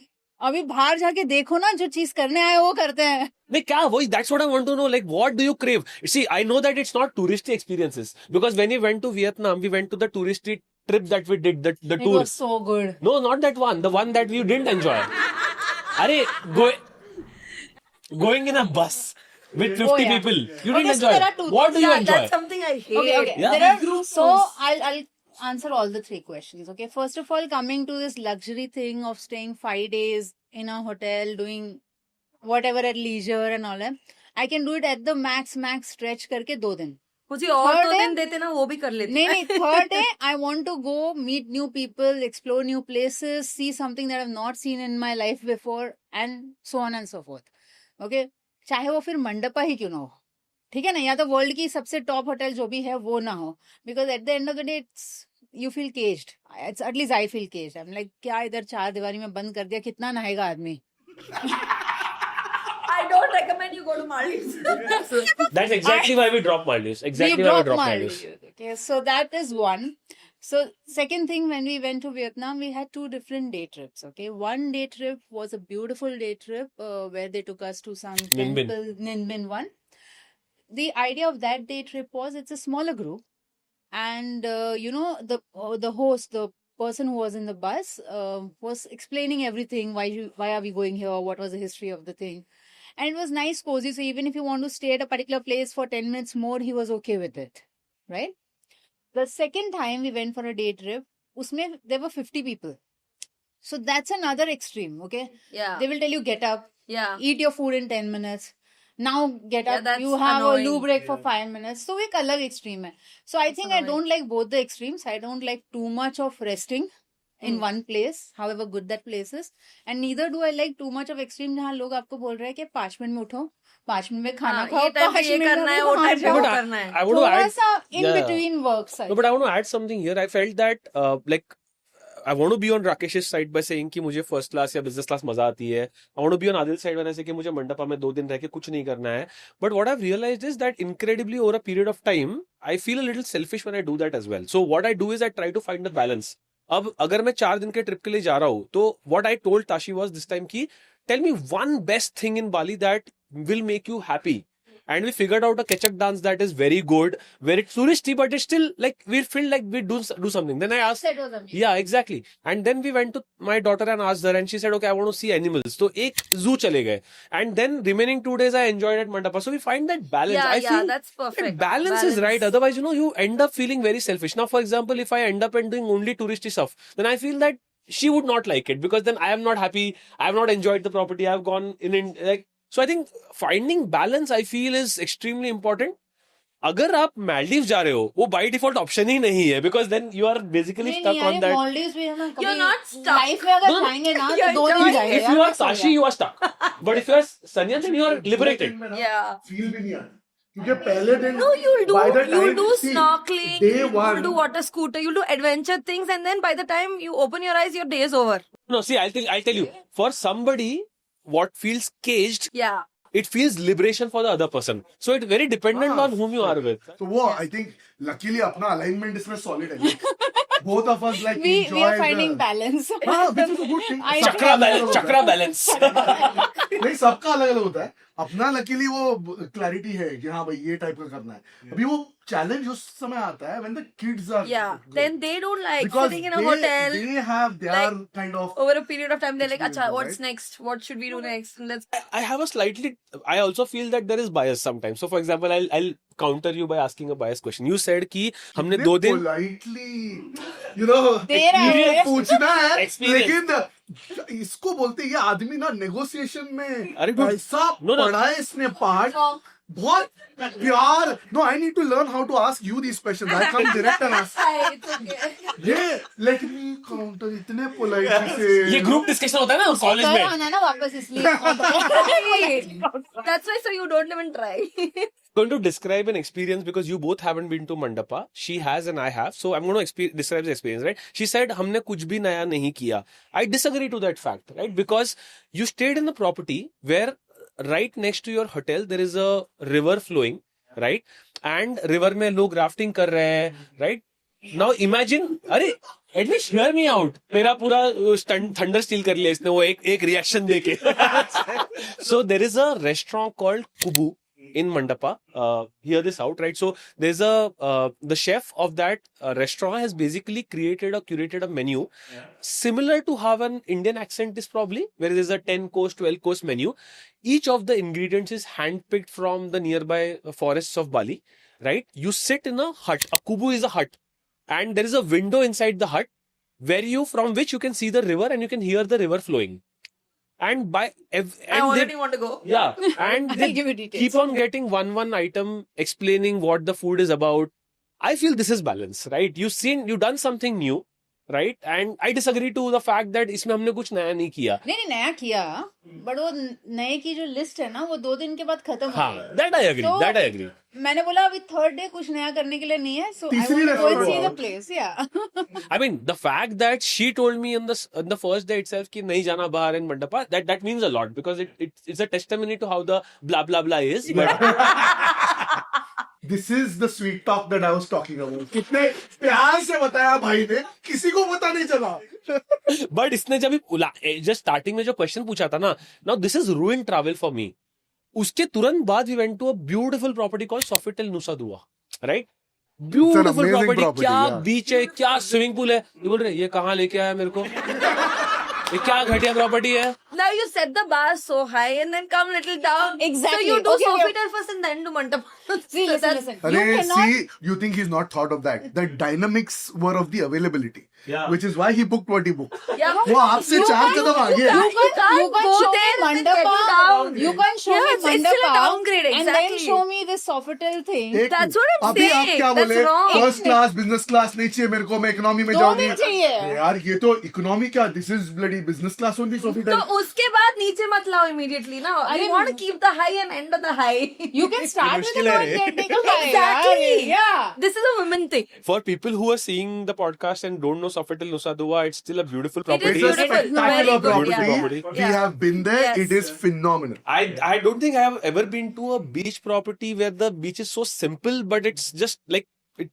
अभी बाहर जाके देखो ना, जो चीज करने आए वो करते हैं.
नहीं क्या वही, that's what I want to know, like what do you crave? See, I know that it's not touristy experiences because when we went to Vietnam, we went to the touristy trip that we did, the
It
tour.
was so good.
No, not that one, the one that we didn't enjoy. Arey, going in a bus with 50
Oh, yeah.
people, you didn't
Okay, so
enjoy.
there are two
What do you
Yeah,
enjoy?
that's something I hate.
Okay.
Yeah.
There are, so I'll answer all the 3 questions. Okay. First of all, coming to this luxury thing of staying 5 days in a hotel, doing whatever at leisure and all that, I can do it at the max stretch करके 2 दिन.
मुझे और
Third
2
day-
दिन देते ना वो भी कर लेते.
नहीं, third day, I want to go meet new people, explore new places, see something that I've not seen in my life before, and so on and so forth. Okay? चाहे वो फिर मंडपा ही क्यों ना हो, ठीक है ना, या तो वर्ल्ड की सबसे टॉप होटल जो भी है वो ना हो, because at the end of the day you feel caged, at least I feel caged. I am like क्या इधर 4 दीवारी में बंद कर दिया, कितना नहाएगा आदमी.
I don't recommend you go to Maldives.
That's exactly why we dropped Maldives. Exactly
We
why we
dropped
dropped
Maldives.
Maldives.
Okay, so that is one. So second thing, when we went to Vietnam, we had 2 different day trips. Okay, one day trip was a beautiful day trip where they took us to some
Ninh Binh.
temple, Ninh Binh one. The idea of that day trip was it's a smaller group, and the host, the person who was in the bus, was explaining everything. Why are we going here? What was the history of the thing? And it was nice, cozy. So even if you want to stay at a particular place for 10 minutes more, he was okay with it, right? The second time we went for a day trip, usme there were 50 people. So that's another extreme, okay?
Yeah.
They will tell you get up,
Yeah.
eat your food in 10 minutes. Now get
Yeah,
up,
that's
you have
annoying.
a loo break for 5 minutes. So एक अलग extreme है. So I think I
annoying.
don't like both the extremes. I don't like too much of resting in one place, however good that place is. And neither do I like too much of extreme जहाँ लोग आपको बोल रहे हैं कि 5 minute में उठो, 5 minute में खाना
हाँ,
खाओ,
ये टाइम पे
5
ये
मिनट
करना
में
है, वो
वहाँ
टाइम पे
जाओ.
वो
But
करना है.
I want to
थोड़ा
add.
सा in
Yeah.
between works.
No, but I want to add something here. I felt that like I want to be on Rakesh's side by saying कि मुझे first class या business class मजा आती है. I want to be on Adil's side when I say कि मुझे मंडपा में 2 दिन रह के कुछ नहीं करना है. But what I've realized is that incredibly over a period of time, I feel a little selfish when I do that as well. So what I do is I try to find the balance. अब अगर मैं 4 दिन के trip के लिए जा रहा हूँ, तो what I told Tashi was this time कि tell me one best thing in Bali that will make you happy. And we figured out a ketchup dance that is very good, very touristy, but it's still like we feel like we do something. Then I asked,
That was amazing.
yeah, exactly. And then we went to my daughter and asked her, and she said, okay, I want to see animals. So एक zoo चले गए. And then remaining 2 days I enjoyed at Mandapa. So we find that balance.
Yeah,
I
yeah,
feel
that's perfect.
that balance is right. Otherwise, you end up feeling very selfish. Now, for example, if I end up and doing only touristy stuff, then I feel that she would not like it because then I am not happy. I have not enjoyed the property. I have gone in like. So I think finding balance, I feel, is extremely important. अगर आप मालदीव जा रहे हो, वो by default option ही नहीं है because then you are basically
नहीं,
stuck
नहीं,
on
अरे
that.
Maldives भी है ना,
You're
कभी
not stuck.
लाइफ में अगर
No, no.
जाएंगे ना
You're
तो 2 दिन
enjoying
जाएंगे.
If you are Tashi, you are stuck. But if you are Sanya, then you are liberated.
Yeah.
Feel भी नहीं आता क्योंकि पहले दिन
No, you'll
by the
do
time- see,
snorkeling,
day
you'll
one
do water scooter, you'll do adventure things, and then by the time you open your eyes, your day is over.
No, see, I'll tell you. For somebody, what feels caged,
Yeah.
it feels liberation for the other person. So it's very dependent
Ah,
on whom you are with.
तो वो I think luckily अपना alignment इसमें solid है both of us like
we
enjoy
are finding balance.
हाँ which is a good thing
I-
Chakra balance.
नहीं सबका अलग अलग होता है अपना लकीली वो क्लैरिटी है कि हाँ भाई ये टाइप का करना है अभी वो चैलेंज उस समय आता है when the kids are
Yeah. Then they don't like
because
sitting in a hotel.
they have their
like,
kind of
Over a period of time, they're like, "Acha, what's
right?
next? What should we do next?" And let's.
I have a slightly. I also feel that there is bias sometimes. So, for example, I'll counter you by asking a biased question. You said कि हमने 2 दिन
politely you know
देर है।
पूछना है
Experience.
लेकिन इसको बोलते हैं ये आदमी ना नेगोशिएशन में
अरे dude,
ऐसा
no, no.
पढ़ा है इसने पार्ट बहुत प्यार no I need to learn how to ask you this questions I come direct and ask
It's okay.
ये लेट मी काउंटर इतने पोलाइटली से
ये ग्रुप डिस्कशन होता है ना कॉलेज
कल
में.
आना ना वापस इसलिए.
That's why. So you don't even try.
Going to describe an experience because you both haven't been to Mandapa. She has and I have. So I'm going to describe the experience, right? She said, हमने कुछ भी नया नहीं किया. I disagree to that fact, right? Because you stayed in the property where right next to your hotel there is a river flowing, right? And river में लोग rafting कर रहे हैं, right? Now imagine, अरे at least hear me out. मेरा पूरा thunder steal कर लिया इसने वो एक reaction देके. So there is a restaurant called Kubu in Mandapa. Hear this out, right? So there's the chef of that restaurant has basically created or curated a menu similar to how an Indian accent is probably, where there's a 10-course, 12-course menu. Each of the ingredients is handpicked from the nearby forests of Bali, right? You sit in a hut. A kubu is a hut, and there is a window inside the hut from which you can see the river and you can hear the river flowing. and
I
and
already want to go.
yeah, and
I'll
they
give you details.
keep on getting one item explaining what the food is about. I feel this is balance, right? You've done something new, right? And I disagree to the fact that इसमें हमने कुछ नया नहीं किया.
नहीं नया किया but वो नए की जो लिस्ट है ना वो 2 दिन के बाद खत्म हो
हाँ,
गई
that I agree.
तो
That I agree.
मैंने बोला अभी थर्ड डे कुछ नया करने के लिए नहीं है सो आई
तीसरी
want to
restaurant
see the
out.
Place या
I mean, the fact that she told me on the first day itself कि नहीं जाना बाहर in Mandapa, that means a lot because it's a testimony to how the blah blah blah is. But
This is the sweet talk that I was talking about. कितने प्यार से बताया भाई ने, किसी को पता नहीं चला.
but इसने जब just starting में जो question पूछा था ना, now this is ruined travel for me. उसके तुरंत बाद we went to a beautiful property called Sofitel Nusa Dua, right? Beautiful
amazing
property.
property,
क्या
yeah.
बीच है, क्या स्विमिंग पूल है. ये बोल रहे ये कहाँ लेके आया मेरे को? ये क्या घटिया प्रॉपर्टी है?
Now you set the bar so high and then come little down.
Exactly.
So you do
Okay, okay.
Sofitel first and then do Mandapa.
See,
So
listen,
that's-
listen.
Arey,
You cannot.
see, you think he's not thought of that. The dynamics were of the availability,
Yeah.
which is why he booked what he booked.
Yeah.
वो आपसे
You
4
can't-
कदम आगे
you
है.
can't
You can't
go
show me
there and then get
Mandapa.
you down.
You can't show
Yeah,
me
it's still a
Mandapa
downgrade,
and then
exactly.
show me this Sofitel thing.
एक
That's what I'm
अभी आप
saying.
क्या
That's
बोले?
wrong.
First class business class नहीं चाहिए मेरे को, मैं इकोनॉमी में
2
जाऊंगी.
दिन चाहिए.
यार ये तो इकोनॉमी क्या, this is bloody business class only
तो
सोफिटेल.
उसके बाद नीचे मत लाओ immediately ना.
अरे,
You want to keep the high and end on the high.
You can start with the
मुश्किल है
one
रे.
getting a high.
Exactly.
Yeah.
This is a woman thing.
For people who are seeing the podcast and don't know Sofitel Nusa Dua, it's still a beautiful
It is
property.
It's a
beautiful.
spectacular
Very good,
property.
yeah.
property.
We
Yeah.
have been there.
Yes.
It is phenomenal.
I don't think I have ever been to a beach property where the beach is so simple, but it's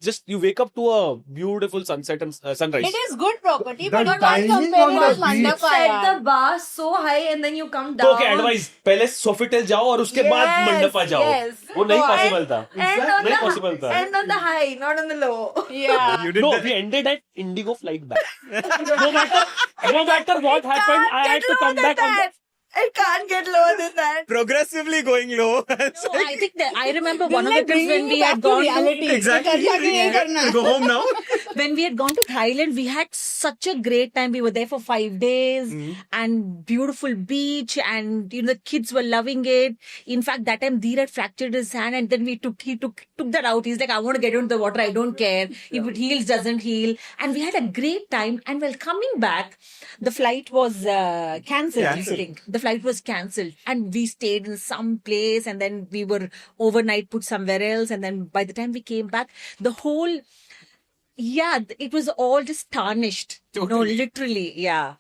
just you wake up to a beautiful sunset and sunrise.
It is good property,
The
but you can't
dining
compare
on
it
the
with
beach.
Mandapa.
Set
yaar.
the bar so high and then you come
तो
down.
Okay advice पहले Sofitel जाओ और उसके बाद
Yes,
mandapa जाओ.
yes.
वो नहीं
And-
possible था.
End on
नहीं
the
possible था.
end on the high, not on the low.
Yeah.
You did
No,
that.
we ended at Indigo flight back. no matter what happened, I had to come back on
that. I can't get lower than that.
Progressively going low.
No, I think that I remember
This
one
is
of the
like
trips when
bringing
we
you
had
back to
gone to
reality.
Exactly.
ये करके ये करना है.
Go home now.
when we had gone to Thailand, we had such a great time. We were there for 5 days and beautiful beach, and the kids were loving it. In fact, that time Dheer had fractured his hand, and then he took that out. He's like, I want to get into the water. I don't care if it heals, doesn't heal. And we had a great time. And while coming back, the flight was cancelled. I think the flight was cancelled, and we stayed in some place, and then we were overnight put somewhere else, and then by the time we came back, the whole it was all just tarnished. No, literally, yeah.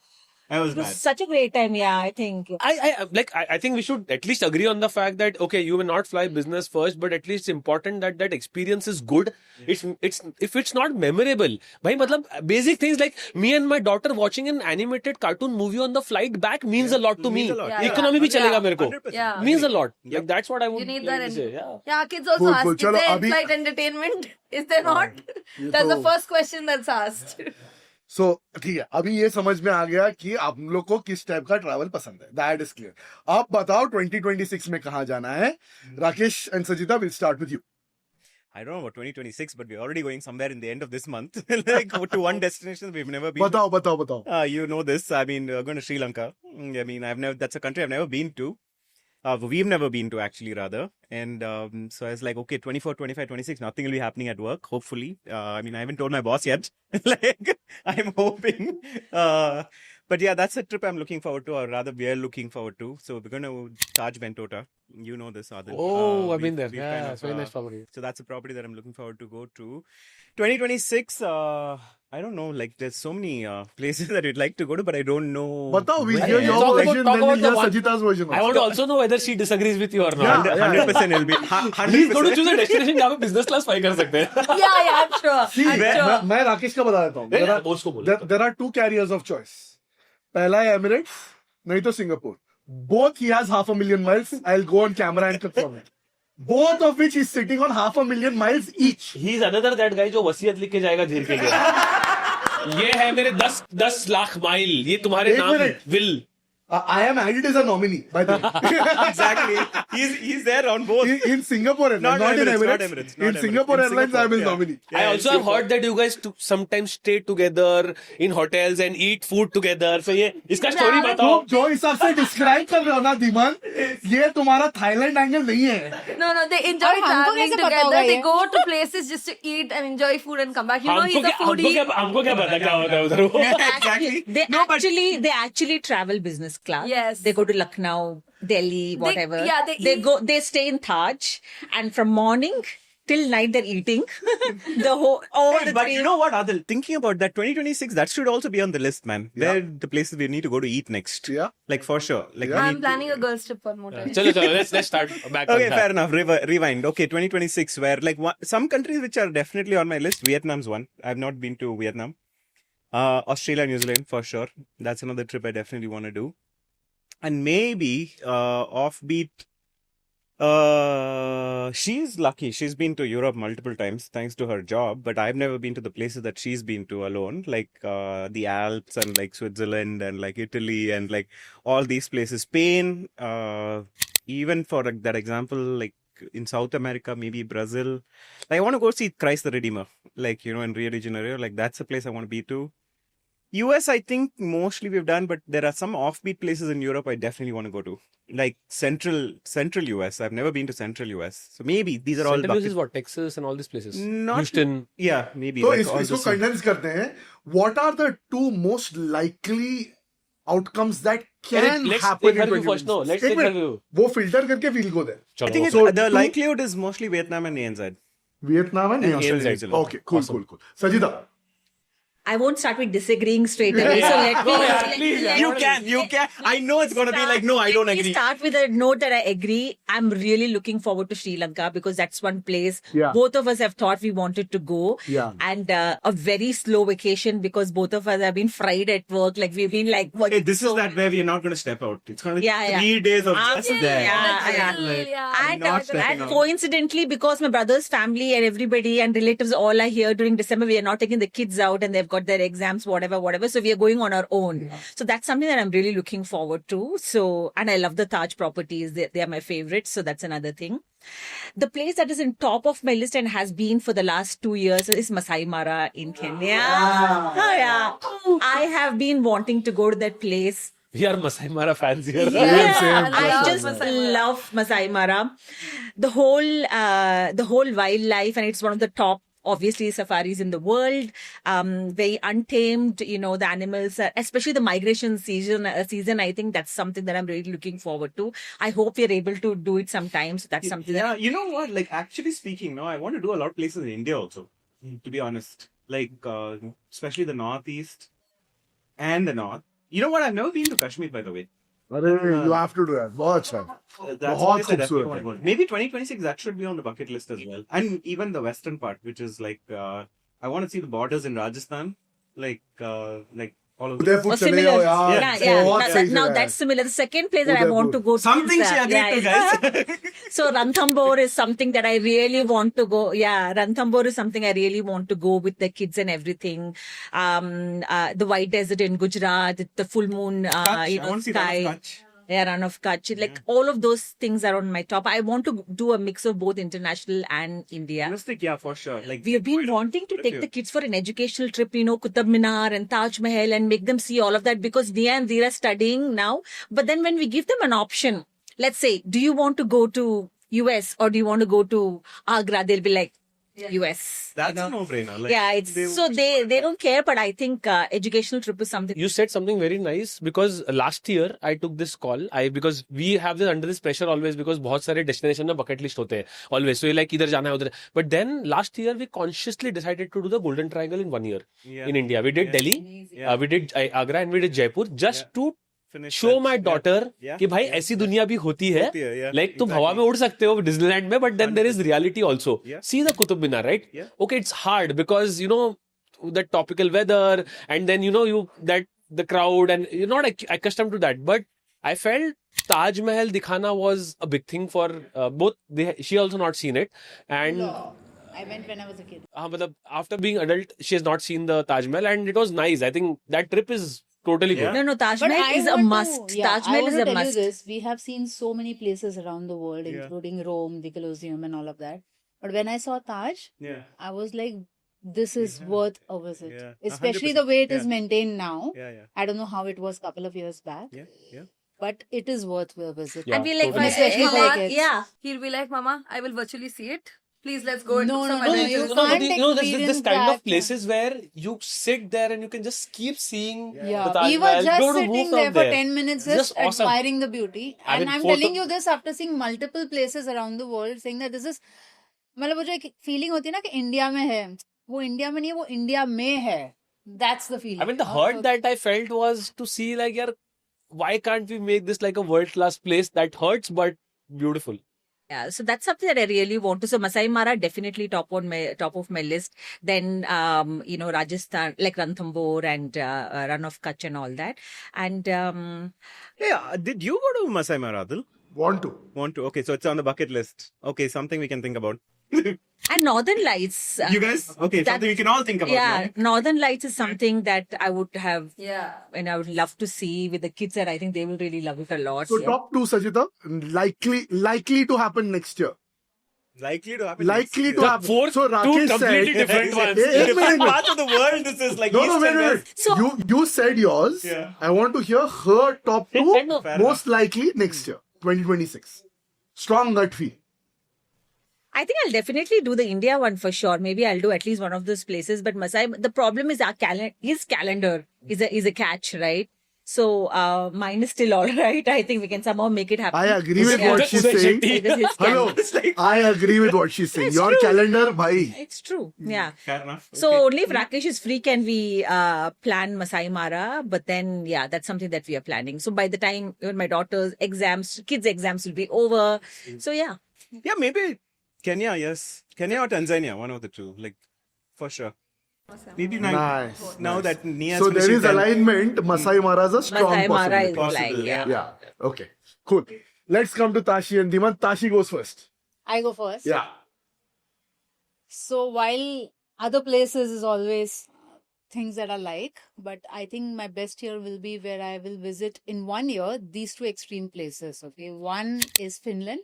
That was
It was
bad.
such a great time, yeah, I think.
I think we should at least agree on the fact that okay, you may not fly business first, but at least it's important that experience is good. It's if it's not memorable, bhai, matlab basic things like me and my daughter watching an animated cartoon movie on the flight back means a lot to me.
Means a lot.
Yeah,
Economy bhi chalega mere ko.
100%.
Yeah.
Means a lot. Like that's what I would
You need
like
that.
to say. Yeah.
Yeah, kids also
Cool,
ask,
cool.
is
Chalo,
there
abhi-
in-flight entertainment? Is there not? That's the
तो-
first question that's asked.
सो ठीक है, अभी ये समझ में आ गया कि आप लोग को किस टाइप का ट्रैवल पसंद है. That is clear. आप बताओ 2026 में कहाँ जाना है. Rakesh and Sajita, will start with you.
I don't know about 2026, but we're already going somewhere in the end of this month. Like to one destination we've never been.
बताओ.
You know this. I mean, we're going to Sri Lanka. I mean, that's a country I've never been to. We've never been to actually, rather. And so I was like, okay, 24, 25, 26, nothing will be happening at work, hopefully. I mean, I haven't told my boss yet. Like, I'm hoping. But yeah, that's a trip I'm looking forward to, or rather, we're looking forward to. So we're going to Taj Bentota. You know this, Adil.
Oh, I've been
we've-
there.
we've
Yeah,
kind
it's
of,
very nice property.
So that's a property that I'm looking forward to go to. 2026, I don't know, like there's so many places that we'd like to go to, but I don't know.
बताओ, we
where.
hear your
Talk about-
version,
talk
then we
about the
hear
one-
Sajita's version.
I want to also know whether she disagrees with you or not.
Yeah.
100% it'll be.
He's going to choose a destination जहाँ पे business class fly कर सकते हैं.
Yeah, I'm sure.
See,
I'm sure.
मैं राकेश का बता देता हूँ.
नहीं,
There are-
उसको बोलो.
there are two carriers of choice. पहला है Emirates, नहीं तो Singapore. Both he has 500,000 miles. I'll go on camera and confirm it. Both of which he's sitting on 500,000 miles each.
He is another that guy जो वसीयत लिख के जाएगा झील के लिए. ये है मेरे 10 लाख माइल. ये तुम्हारे
एक
नाम
minute.
will.
I am added as a nominee, by the way.
Exactly. He's there on both.
In Singapore Airlines, not in
Emirates,
Emirates.
not Emirates, not
In
Emirates.
Singapore
In
Airlines, I am his
Singapore,
nominee.
I also have heard that you guys sometimes stay together in hotels and eat food together. So ये इसका story
Yeah.
बताओ.
जो हिसाब से describe कर रहे हो ना धीमान, ये तुम्हारा थाईलैंड एंगल नहीं है.
No, they enjoy
और हमको
traveling
कैसे पता
together.
होगा
They
ये?
go to places just to eat and enjoy food and come back. You know, he's a foodie.
हमको क्या पता क्या होता है उधर वो.
Exactly.
They actually travel business class.
Yes.
They go to Lucknow, Delhi, whatever.
they eat-
They stay in Taj, and from morning till night they're eating all the
But
three.
you know what, Adil? Thinking about that, 2026, that should also be on the list, man. Where the places we need to go to eat next.
Yeah.
Like for sure. Like we
I'm
need-
planning a girls trip one more time.
चलो let's start back on
Okay,
that.
fair enough. Rewind. Okay, 2026, where like some countries which are definitely on my list. Vietnam's one. I've not been to Vietnam. Australia, New Zealand for sure. That's another trip I definitely want to do. And maybe offbeat. She's lucky. She's been to Europe multiple times thanks to her job, but I've never been to the places that she's been to alone, like the Alps and like Switzerland and like Italy and like all these places. Spain, even for like, that example, like in South America, maybe Brazil. Like, I want to go see Christ the Redeemer, like, you know, in Rio de Janeiro. Like, that's a place I want to be to. US, I think mostly we've done, but there are some offbeat places in Europe I definitely want to go to. Like central US. I've never been to central US. So maybe these are all
Central US
bucket.
is what, Texas and all these places.
Not-
Houston.
Yeah, maybe.
तो
like all
इसको
those-
condense करते हैं. What are the two most likely outcomes that can
Let's
happen
take
in
her view first. No,
2026?
let's
एक
take her
minute,
view.
वो filter करके we'll go there.
I think it's,
So,
the
two-
likelihood is mostly Vietnam and ANZ.
Vietnam and
ANZ.
New Zealand. Okay, cool. Sajida.
I won't start with disagreeing straight away. So let me.
please,
let-
You can. I know it's going to be like, no, I don't
Let me
agree.
start with a note that I agree. I'm really looking forward to Sri Lanka because that's one place
Yeah.
both of us have thought we wanted to go.
Yeah.
And a very slow vacation because both of us have been fried at work. Like we've been like, what?
Hey, this is that where we're not going to step out. It's going to be
Yeah, yeah.
3 days of just there.
yeah.
I'm
And,
not stepping
and
out.
coincidentally, because my brother's family and everybody and relatives all are here during December, we are not taking the kids out and they've got their exams, whatever. So we are going on our own. So that's something that I'm really looking forward to. So, and I love the Taj properties. They are my favorites. So that's another thing. The place that is in top of my list and has been for the last 2 years is Masai Mara in Kenya. Oh, yeah. I have been wanting to go to that place.
We are Masai Mara fans here.
Yeah, I
love
just
Masai Mara.
love Masai Mara. The whole wildlife, and it's one of the top, obviously, safaris in the world. Very untamed, you know, the animals, especially the migration season. I think that's something that I'm really looking forward to. I hope we're able to do it sometime. So that's something
Yeah,
that
you know what? Like, actually speaking, no, I want to do a lot of places in India also, to be honest. Like, especially the Northeast and the North. You know what? I've never been to Kashmir, by the way.
अरे, you have to do that. बहुत अच्छा है.
That's
बहुत
a place I definitely
खूबसूरत
want
है.
to go. Maybe 2026, that should be on the bucket list as well. And even the western part, which is like, I want to see the borders in Rajasthan. Like all of
Udaipur
or
चले
similar.
जाओ यार.
Yeah.
बहुत
Now,
सही
now
जगह है.
that's similar. The second place that I want to go to
Something
is,
she agreed to, guys.
So Ranthambore is something that I really want to go. Yeah, Ranthambore is something I really want to go with the kids and everything. The white desert in Gujarat, the full moon,
Kutch,
you
I
know,
want to see Ran of
sky.
Kutch.
Yeah, Run of Kutch. Like all of those things are on my top. I want to do a mix of both international and India.
Realistic, yeah, for sure. Like
We have been wanting to take the kids for an educational trip, you know, Qutub Minar and Taj Mahal and make them see all of that because Nia and Veera are studying now. But then when we give them an option, let's say, do you want to go to US or do you want to go to Agra? They'll be like, US.
that's
you know?
a no-brainer. Like,
Yeah, they don't care, but I think educational trip is something.
You said something very nice because last year I took this call. Because we have this under this pressure always because बहुत सारे destination में bucket list होते हैं always. So you like इधर जाना है उधर. But then last year we consciously decided to do the Golden Triangle in 1 year
Yeah.
in India. We did Delhi,
Yeah.
we did Agra, and we did Jaipur just to
Finish
show
that.
my daughter
Yeah.
कि भाई ऐसी दुनिया भी होती है.
होती है, yeah.
Like तुम
Exactly.
हवा में उड़ सकते हो Disneyland में, but then there is reality also.
Yeah.
See the Qutub Minar, right?
Yeah.
Okay, it's hard because you know the topical weather and then you know that the crowd and you're not accustomed to that. But I felt Taj Mahal dikhana was a big thing for both. She also not seen it, and
No. I went when I was a kid.
matlab, after being adult, she has not seen the Taj Mahal, and it was nice. I think that trip is totally good.
No, Taj
But
Mahal
I
is a
want
must.
to, yeah,
Taj
I
Mahal
want
is
to
a
tell you
must.
this. We have seen so many places around the world,
Yeah.
including Rome, the Colosseum, and all of that. But when I saw Taj,
Yeah.
I was like, this is
Yeah.
worth a visit.
Yeah.
Especially
100%.
the way it is
Yeah.
maintained now.
Yeah. Yeah.
I don't know how it was a couple of years back,
Yeah. Yeah.
but it is worth a visit.
Yeah,
And we like,
totally.
Especially
Mama,
like it.
Yeah.
he'll be like, Mama, I will virtually see it. Please, let's go and
No,
do
no,
some
no,
No,
you
adventures.
can't
there's this
experience
kind
that.
of places where you sit there and you can just keep seeing
Yeah,
the Taj
we were
Mahal.
just
Don't move
sitting
from
there for 10 minutes
It's
just
awesome.
admiring the beauty.
I
And
mean,
I'm
photo-
telling you this after seeing multiple places around the world, saying that this is, मतलब वो जो एक feeling होती है ना कि India में है, वो इंडिया में नहीं है, वो इंडिया में है. That's the feeling.
I mean, the hurt that I felt was to see like, yaar, why can't we make this like a world-class place that hurts but beautiful?
Yeah, so that's something that I really want to. So Masai Mara definitely top of my list. Then Rajasthan, like Ranthambore and Run of Kutch and all that. And
Yeah. Did you go to Masai Mara, Adil?
Want to?
Want to? Okay, so it's on the bucket list. Okay, something we can think about.
and Northern Lights.
You guys? Okay,
that-
something we can all think about.
Yeah,
no?
Northern Lights is something that I would have
Yeah.
and I would love to see with the kids, and I think they will really love it a lot.
So
yeah.
top two, Sajita, likely to happen next year.
Likely to happen.
Likely
next
to
year.
happen.
Four,
So
two
Rakesh
completely
said,
different ones.
Hey, hey,
Different
wait.
parts of the world. This is like
No,
east
no, wait,
and
wait.
west.
So-
You said yours.
Yeah.
I want to hear her top two,
Fair
most likely next year, 2026. Strong gut feel.
I think I'll definitely do the India one for sure. Maybe I'll do at least one of those places. But Masai, the problem is his calendar is a catch, right? So mine is still all right. I think we can somehow make it happen.
I agree with
Yeah.
what she's saying.
It is his
Hello,
calendar.
I agree with what she's saying.
It's
Your
true.
calendar, bhai.
It's true. Yeah.
Fair enough.
So
Okay.
only if Rakesh is free can we plan Masai Mara. But then, yeah, that's something that we are planning. So by the time even my daughter's kids' exams will be over. So yeah.
Yeah, maybe Kenya, yes. Kenya or Tanzania, one of the two. Like, for sure. Maybe
Nice.
now that Nia
So there is alignment. Masai Mara is a strong
Masai Mara is
possibility.
like, yeah.
Yeah. Okay. Cool. Let's come to Tashi and Dhiman. Tashi goes first.
I go first.
Yeah.
So while other places is always things that I like, but I think my best year will be where I will visit in 1 year these two extreme places. Okay, one is Finland.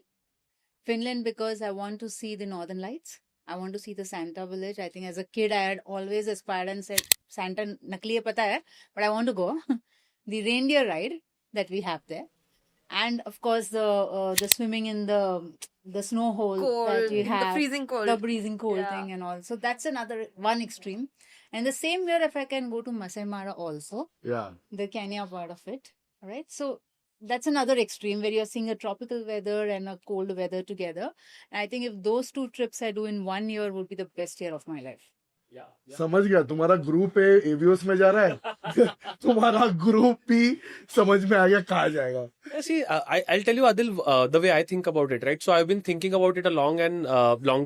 Finland because I want to see the Northern Lights. I want to see the Santa village. I think as a kid I had always aspired and said Santa nakli hai pata hai, but I want to go. The reindeer ride that we have there, and of course the swimming in the snow hole
Cold,
that you
the
have,
freezing cold.
the freezing cold
Yeah.
thing and all. So that's another one extreme. And the same year, if I can go to Masai Mara also,
Yeah.
the Kenya part of it, all right? So that's another extreme where you're seeing a tropical weather and a cold weather together. And I think if those two trips I do in 1 year would be the best year of my life.
समझ गया तुम्हारा group है एवियोस में जा रहा है तुम्हारा group भी समझ में आ गया कहाँ जाएगा
Yeah, see, I'll tell you, Adil, the way I think about it, right? So I've been thinking about it a long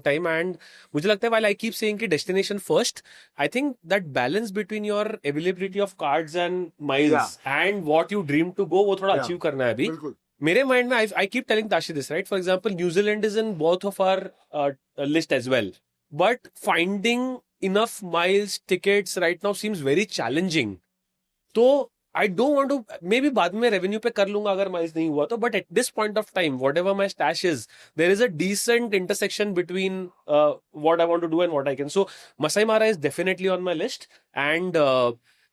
time, and मुझे लगता है while I keep saying कि destination first, I think that balance between your availability of cards and miles and what you dream to go, वो थोड़ा
Yeah.
achieve करना है अभी.
बिल्कुल
मेरे mind में I keep telling Tashi this, right? For example, New Zealand is in both of our list as well, but finding enough miles tickets right now seems very challenging. तो I don't want to, maybe बाद में revenue पे कर लूंगा अगर miles नहीं हुआ तो, but at this point of time, whatever my stash is, there is a decent intersection between what I want to do and what I can. So Masai Mara is definitely on my list, and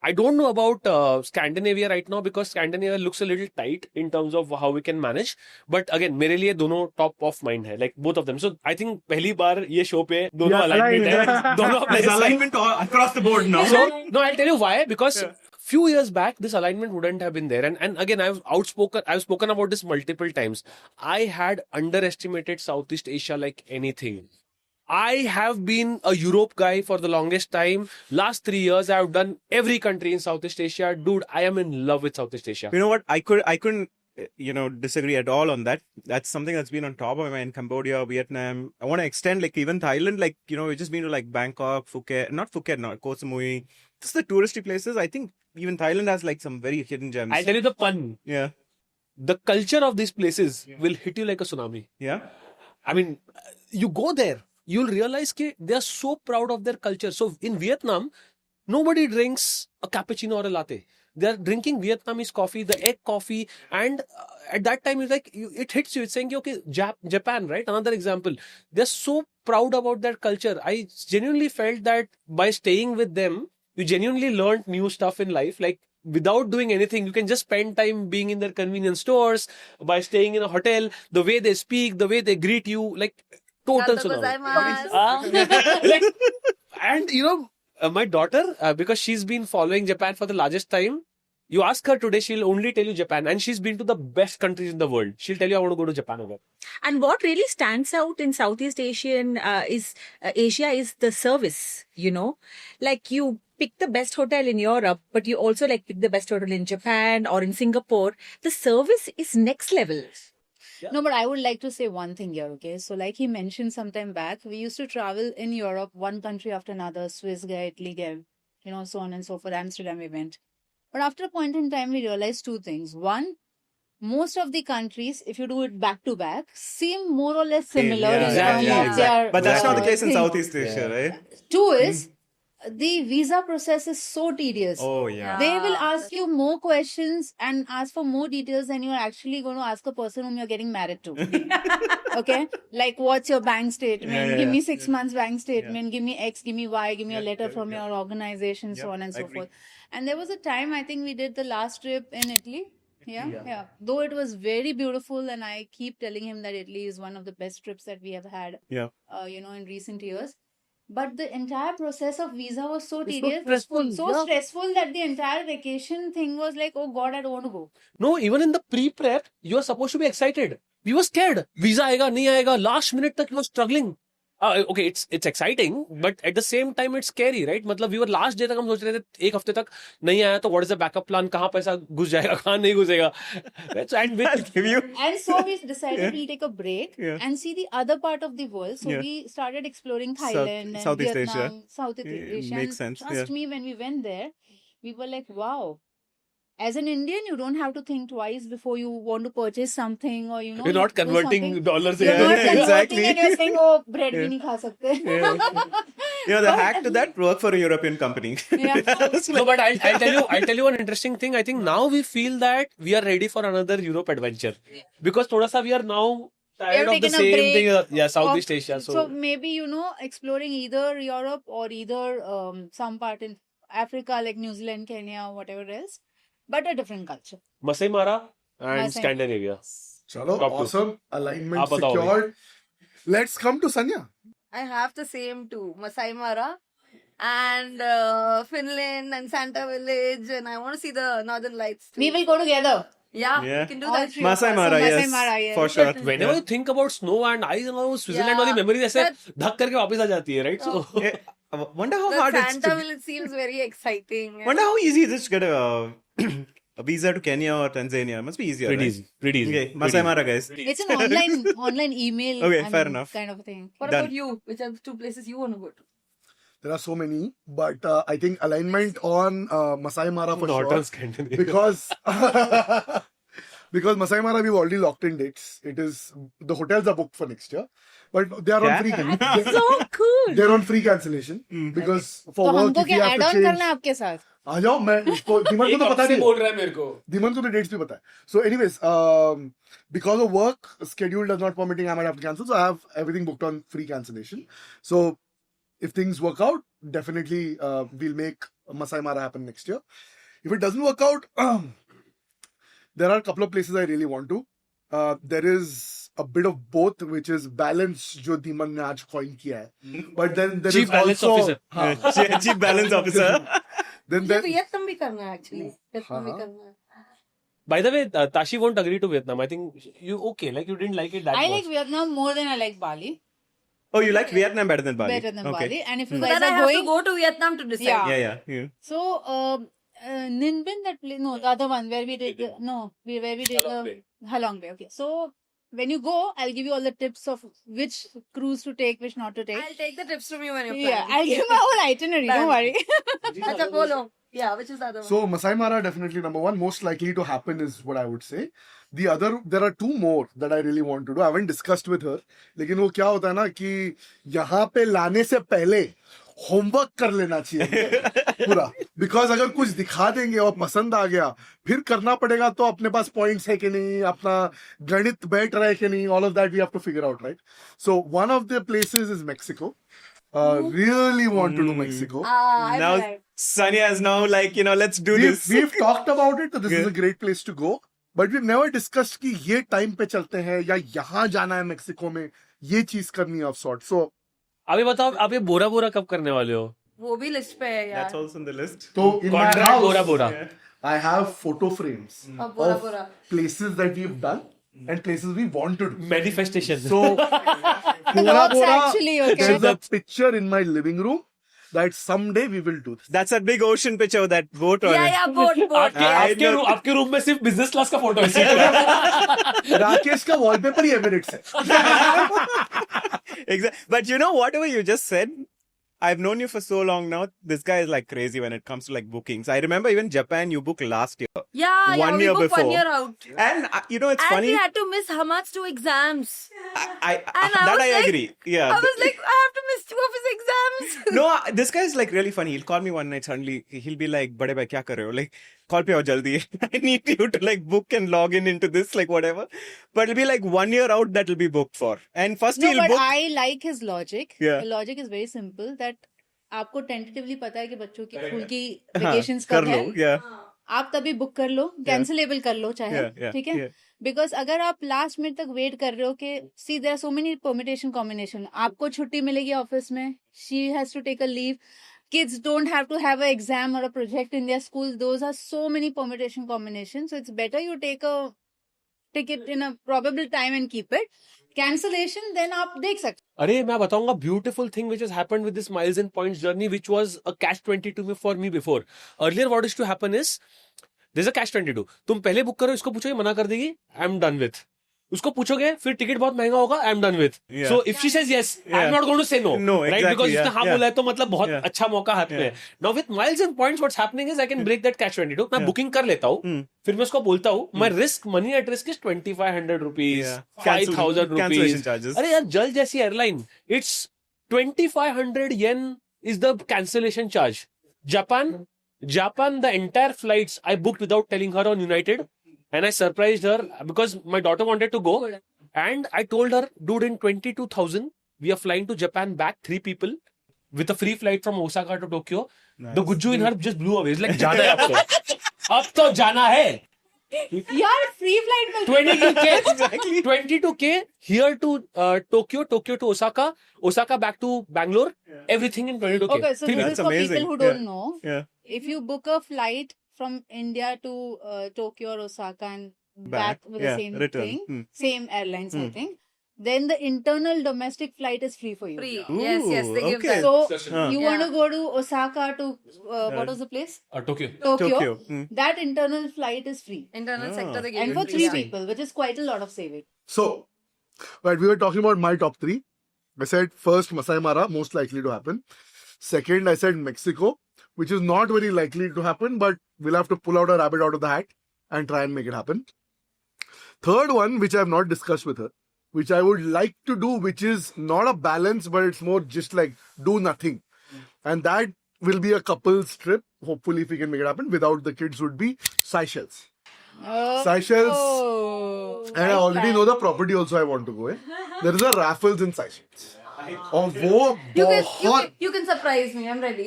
I don't know about Scandinavia right now because Scandinavia looks a little tight in terms of how we can manage. But again, मेरे लिए दोनों top of mind है, like both of them. So I think पहली बार ये show पे दोनों
Yeah,
alignment
aligned.
है, दोनों अपने
There's alignment across the board now.
So no, I'll tell you why. Because few years back, this alignment wouldn't have been there. And again, I've spoken about this multiple times. I had underestimated Southeast Asia like anything. I have been a Europe guy for the longest time. Last 3 years, I've done every country in Southeast Asia. Dude, I am in love with Southeast Asia.
You know what? I couldn't, disagree at all on that. That's something that's been on top of my mind. Cambodia, Vietnam. I want to extend, like, even Thailand. Like, we've just been to, like, Bangkok, Phuket, Koh Samui. Just the touristy places. I think even Thailand has, like, some very hidden gems.
I'll tell you the pun.
Yeah.
The culture of these places will hit you like a tsunami.
Yeah.
I mean, you go there, you'll realize that they are so proud of their culture. So in Vietnam, nobody drinks a cappuccino or a latte. they are drinking Vietnamese coffee, the egg coffee, and at that time it's like it hits you. It's saying, okay, Japan, right? Another example. They're so proud about that culture. I genuinely felt that by staying with them, you genuinely learned new stuff in life. Like without doing anything, you can just spend time being in their convenience stores, by staying in a hotel, the way they speak, the way they greet you, like total
Arigatou
tsunami.
gozaimasu.
Like, and you know, my daughter, because she's been following Japan for the largest time, you ask her today, she'll only tell you Japan, and she's been to the best countries in the world. She'll tell you, I want to go to Japan again.
And what really stands out in Southeast Asian Asia is the service, you know, like you pick the best hotel in Europe, but you also like pick the best hotel in Japan or in Singapore. The service is next level.
No, but I would like to say one thing here, okay? So, like he mentioned some time back, we used to travel in Europe, one country after another, Swiss guy, Italy guy, you know, so on and so forth. Amsterdam we went. But after a point in time, we realized two things. One, most of the countries, if you do it back to back, seem more or less similar.
Yeah,
in
exactly,
terms of their,
But that's not the case in
thing.
Southeast Asia, right?
Two is, the visa process is so tedious.
Oh, yeah.
They will ask you more questions and ask for more details than you are actually going to ask a person whom you're getting married to. Okay? Like, what's your bank statement?
Yeah,
Give me
yeah.
6 months bank statement. Give me X, give me Y, give me a letter from your organization, so on and so
agree.
forth. And there was a time, I think we did the last trip in Italy. Yeah. Though it was very beautiful, and I keep telling him that Italy is one of the best trips that we have had,
Yeah.
you know, in recent years. But the entire process of visa was so
It's so
tedious,
stressful,
so
yeah.
stressful that the entire vacation thing was like, oh God, I don't want to go.
No, even in the pre-prep, you are supposed to be excited. We were scared. Visa aega, nahi aega. Last minute tak you were struggling. Okay, it's exciting, but at the same time it's scary, right? मतलब we were last day तक हम सोच रहे थे एक हफ्ते तक नहीं आया तो what is the backup plan? कहाँ पैसा घुस जाएगा, कहाँ नहीं घुसेगा? And with
Give you.
And so we decided we'll take a break
Yeah.
and see the other part of the world. So
Yeah.
we started exploring Thailand and
Southeast
Vietnam,
Asia.
Southeast
Yeah,
Asia.
makes
And
sense,
trust me, when we went there, we were like, wow. As an Indian, you don't have to think twice before you want to purchase something, or you know,
you're not
do
converting
something.
dollars.
You're not converting
Exactly.
and you're saying, oh, bread
Yeah.
bhi nahi kha sakte.
You know, the hack to that, work for a European company.
Yeah.
No, but I'll tell you one interesting thing. I think now we feel that we are ready for another Europe adventure because thoda sa we are now tired of the
taken a
same
break
thing. Yeah, Southeast Asia.
So maybe, you know, exploring either Europe or either some part in Africa, like New Zealand, Kenya, whatever else, but a different culture.
Masai Mara and
Masai-
Scandinavia.
Chalo,
Top two.
awesome. Alignment
आप बताओ
secured. Let's come to Sanya.
I have the same too. Masai Mara and Finland and Santa Village, and I want to see the Northern Lights too.
We will go together.
Yeah,
Yeah.
we can do
All
that.
three.
Masai
So
Mara,
Masai
yes.
Mara, yes.
For sure.
Whenever you think about snow and ice, you know, Switzerland वाली memories ऐसे धक करके वापस आ जाती है, right? So
Yeah. I wonder how
The
hard it's
Santa
to.
Village seems very exciting.
Wonder how easy it is to get a visa to Kenya or Tanzania. It must be easier.
pretty
right?
easy, pretty easy.
Okay, Masai Mara, guys.
It's an online email.
Okay, fair enough.
Kind of thing.
What
Done.
about you? Which are the two places you want to go to?
There are so many, but I think alignment on Masai Mara for
Not
sure.
on Scandinavia.
Because because Masai Mara we've already locked in dates. It is the hotels are booked for next year, but they are on free.
So cool.
They're on free cancellation because for
तो
work
हमको
if you
क्या
have
add
to
on
change.
करना है आपके साथ?
आ जाओ मैं उसको दिमन को तो पता नहीं
बोल रहा है मेरे को.
दिमन को तो dates भी पता है. So anyways, because of work schedule does not permitting, I might have to cancel. So I have everything booked on free cancellation. So if things work out, definitely we'll make Masai Mara happen next year. If it doesn't work out, there are a couple of places I really want to. There is a bit of both, which is balance, जो दिमन ने आज coin किया है. But then there
Chief
is
balance
also
officer.
हाँ.
Chief balance officer.
Then
मुझे
there,
Vietnam भी करना है actually. Vietnam भी
हाँ.
करना है.
By the way, Tashi won't agree to Vietnam. I think you okay, like you didn't like it that
I
much.
like Vietnam more than I like Bali.
Oh, you like Vietnam better than Bali?
Better than
Okay.
Bali. And if you
So
guys
then I
are
have to
going,
go to Vietnam to decide.
Yeah.
Yeah.
so Ninh Binh, that place, no, the other one where we did, where we did
Halong Bay.
Halong Bay. Okay, so when you go, I'll give you all the tips of which cruise to take, which not to take.
I'll take the tips from you when you're
Yeah,
planning.
I'll give my whole itinerary. Don't
Done.
worry.
Acha, bolo. Yeah, which is the other one?
so Masai Mara definitely number one, most likely to happen is what I would say. The other, there are two more that I really want to do. I haven't discussed with her. लेकिन वो क्या होता है ना कि यहाँ पे लाने से पहले होमवर्क कर लेना चाहिए पूरा. बिकॉज अगर कुछ दिखा देंगे और पसंद आ गया फिर करना पड़ेगा तो अपने पास पॉइंट्स है कि नहीं, अपना गणित बैठ रहा है कि नहीं, all of that we have to figure out, right? So one of the places is Mexico. Really want to do Mexico.
I
Now,
like.
Sanya is now like, let's do
We've,
this.
we've talked about it, so this is
Yeah.
a great place to go. But we've never discussed कि ये time पे चलते हैं या यहाँ जाना है Mexico में, ये चीज करनी है ऑफ सॉर्ट. सो
अभी बताओ आप ये बोरा बोरा कब करने वाले हो?
वो भी लिस्ट पे है यार.
That's also on the list.
तो in my
Contract Bora
house
Bora.
I have photo frames
और बोरा
of
Bora.
places that we've done and places we want to do.
Manifestation.
So Bora
Looks
Bora,
actually okay.
there's a picture in my living room that someday we will do this.
That's a big ocean picture with that boat on
Yeah,
it.
yeah, boat.
आपके room में सिर्फ business class का photo है.
राकेश का wallpaper ही Emirates है.
Exactly. But whatever you just said, I've known you for so long now. This guy is like crazy when it comes to like bookings. I remember even Japan, you booked last year.
Yeah,
One
we
year
booked 1
before.
year out.
And it's
And
funny.
we had to miss Hamad's 2 exams.
I
And
that
was
I
like-
agree. Yeah.
I was like, I have to miss 2 of his exams.
No, this guy is like really funny. He'll call me one night suddenly. He'll be like, "Bade bhai, kya kar rahe ho?" Like, call pe aao jaldi. I need you to like book and log in into this, like whatever. But it'll be like 1 year out that will be booked for. And first
No,
he'll
but
book.
I like his logic.
Yeah.
The logic is very simple that आपको tentatively पता है कि बच्चों की school की
हाँ,
vacations
कर
कब
लो.
है.
Yeah.
आप तभी बुक कर लो, कैंसिलेबल कर लो चाहे,
Yeah.
ठीक है.
Yeah.
बिकॉज अगर आप लास्ट मिनट तक वेट कर रहे हो कि see there are so many permutation combination, आपको छुट्टी मिलेगी ऑफिस में, she has to take a leave, kids don't have to have an exam or a project in their schools. Those are so many permutation combinations, so it's better you take it in a probable time and keep it. Cancellation then आप देख सकते.
अरे मैं बताऊंगा beautiful thing which has happened with this miles and points journey which was a catch 22 में for me before. Earlier what is to happen is there is a catch 22. तुम पहले book करो, इसको पूछोगे मना कर देगी, आई एम डन विथ. उसको पूछोगे फिर टिकट बहुत महंगा होगा, I am done with.
Yeah.
So if she says yes, I am not going to say no.
No,
right,
exactly,
because
yeah,
उसने हाँ
yeah.
बोला है तो मतलब बहुत
Yeah.
अच्छा मौका हाथ में है. Now with miles and points what's happening is I can break that catch 22. मैं बुकिंग कर लेता हूँ, फिर मैं उसको बोलता हूँ my risk money at risk is 2500 rupees,
Yeah.
5000
Cancellation
rupees.
charges.
अरे यार जल जैसी airline, it's 2500 yen is the cancellation charge. Japan, the entire flights I booked without telling her on United, and I surprised her because my daughter wanted to go, and I told her, dude, in 22,000 we are flying to Japan back, 3 people with a free flight from Osaka to Tokyo. The Gujju in her just blew away. It's like जाना है अब तो जाना है.
यार free flight में
22k here to Tokyo to Osaka back to Bangalore, everything in 22k.
Okay, so this
That's
is for
amazing.
people who don't know.
Yeah.
If you book a flight from India to Tokyo or Osaka and back with
Yeah,
the same
return.
thing, same airlines, I think, then the internal domestic flight is free for you.
Free.
Ooh,
Yes, they give
okay.
that.
So you want to go to Osaka to what was the place?
Tokyo.
Tokyo.
Hmm.
That internal flight is free,
Internal sector they give
and
you
for
free.
3 people, which is quite a lot of saving.
So, right, we were talking about my top 3. I said first Masai Mara, most likely to happen. Second, I said Mexico, which is not very likely to happen, but we'll have to pull out a rabbit out of the hat and try and make it happen. Third one, which I have not discussed with her, which I would like to do, which is not a balance, but it's more just like do nothing. And that will be a couple's trip. Hopefully, if we can make it happen without the kids, would be Seychelles. Seychelles.
Oh,
And I already know the property also I want to go in. There is a Raffles in Seychelles. और वो बहुत
You can surprise me. I'm ready.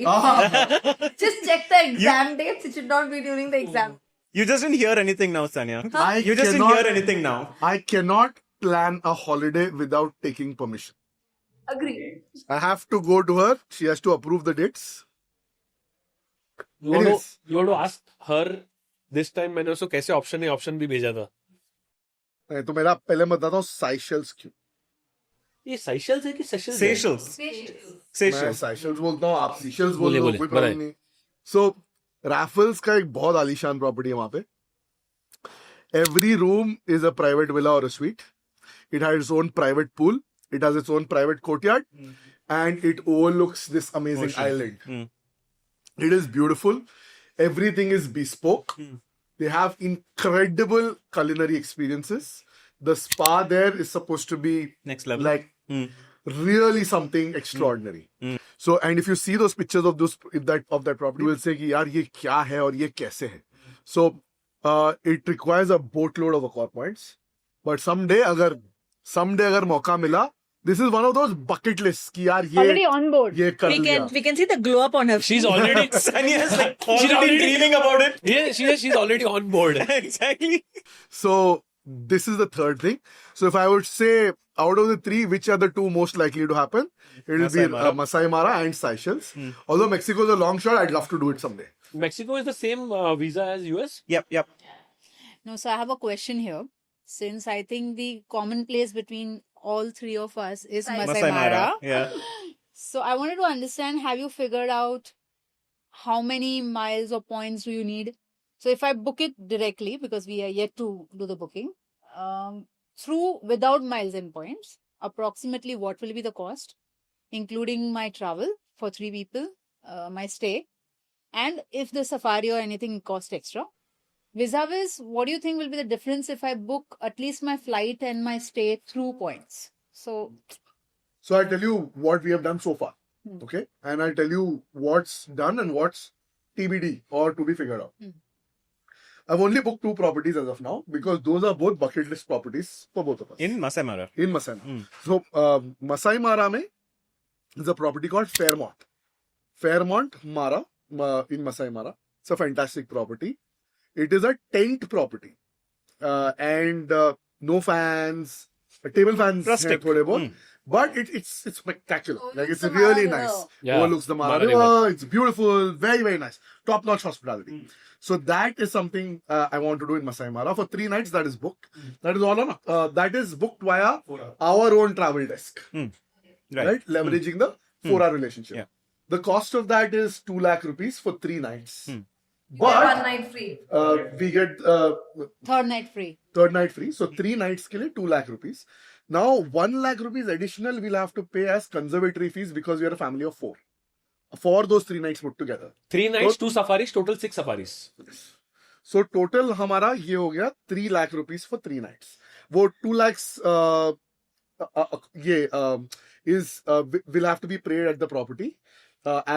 Just check the exam dates. It should not be during the exam.
You just didn't hear anything now, Sanya.
I
You just didn't
cannot-
hear anything now.
I cannot plan a holiday without taking permission.
Agree.
I have to go to her. She has to approve the dates.
You want
Anyways.
to ask her this time मैंने उसको कैसे option भी भेजा था.
नहीं तो मेरा पहले मैं बताता हूँ साइशेल्स क्यों.
ये साइशेल्स है कि सेशल्स?
Seychelles.
मैं
Seychelles.
साइशेल्स बोलता हूँ, आप सीशेल्स
बोले,
बोल रहे हो, कोई
बोले,
प्रॉब्लम नहीं. सो राफल्स का एक बहुत आलीशान प्रॉपर्टी है वहां पे. Every room is a private villa or a suite. It has its own private pool. It has its own private courtyard, and it overlooks this amazing
Ocean.
island.
Hmm.
It is beautiful. Everything is bespoke. They have incredible culinary experiences. The spa there is supposed to be
Next level.
like really something extraordinary. So, and if you see those pictures of that property, you will say कि यार ये क्या है और ये कैसे है. So, it requires a boatload of Accor points. But someday अगर मौका मिला, this is one of those bucket lists कि यार
Already on board.
ये कर लिया.
We can see the glow up on her
She's
face.
already.
Sania's like
She's
already dreaming about it.
Yeah, she's already on board.
Exactly.
So this is the third thing. So if I would say out of the three, which are the two most likely to happen, it will be
Masai Mara.
Masai Mara and Seychelles. Although Mexico is a long shot, I'd love to do it someday.
Mexico is the same visa as US.
Yep.
No, so I have a question here. Since I think the common place between all three of us is Masai
Masai
Mara.
Mara. Yeah.
So I wanted to understand, have you figured out how many miles or points do you need? So if I book it directly, because we are yet to do the booking, without miles and points, approximately what will be the cost, including my travel for 3 people, my stay, and if the safari or anything cost extra? Vis-a-vis, what do you think will be the difference if I book at least my flight and my stay through points? So
So I'll tell you what we have done so far. Okay? And I'll tell you what's done and what's TBD or to be figured out. I've only booked 2 properties as of now because those are both bucket list properties for both of us.
In Masai Mara.
In Masai Mara. So Masai Mara mein is a property called Fairmont. Fairmont Mara in Masai Mara. It's a fantastic property. It is a tent property. And no fans, table fans
Rustic.
hai thode bahut. But it's spectacular. Like
Overlooks
it's
the
really
Mara
nice.
River.
Yeah.
Overlooks the Mara
Mara
River. It's beautiful. Very, very nice. Top-notch hospitality. So that is something I want to do in Masai Mara. For 3 nights, that is booked. That is all on. That is booked via our own travel desk. Right? Leveraging the 4-hour relationship.
Yeah.
The cost of that is 2 lakh rupees for 3 nights.
One
But
night free.
we get
third night free.
third night free. So 3 nights ke liye 2 lakh rupees. Now 1 lakh rupees additional we'll have to pay as conservatory fees because we are a family of 4. For those 3 nights put together.
3 nights, 2 safaris, total 6 safaris.
So total हमारा ये हो गया 3 lakh rupees for 3 nights. वो 2 lakhs will have to be paid at the property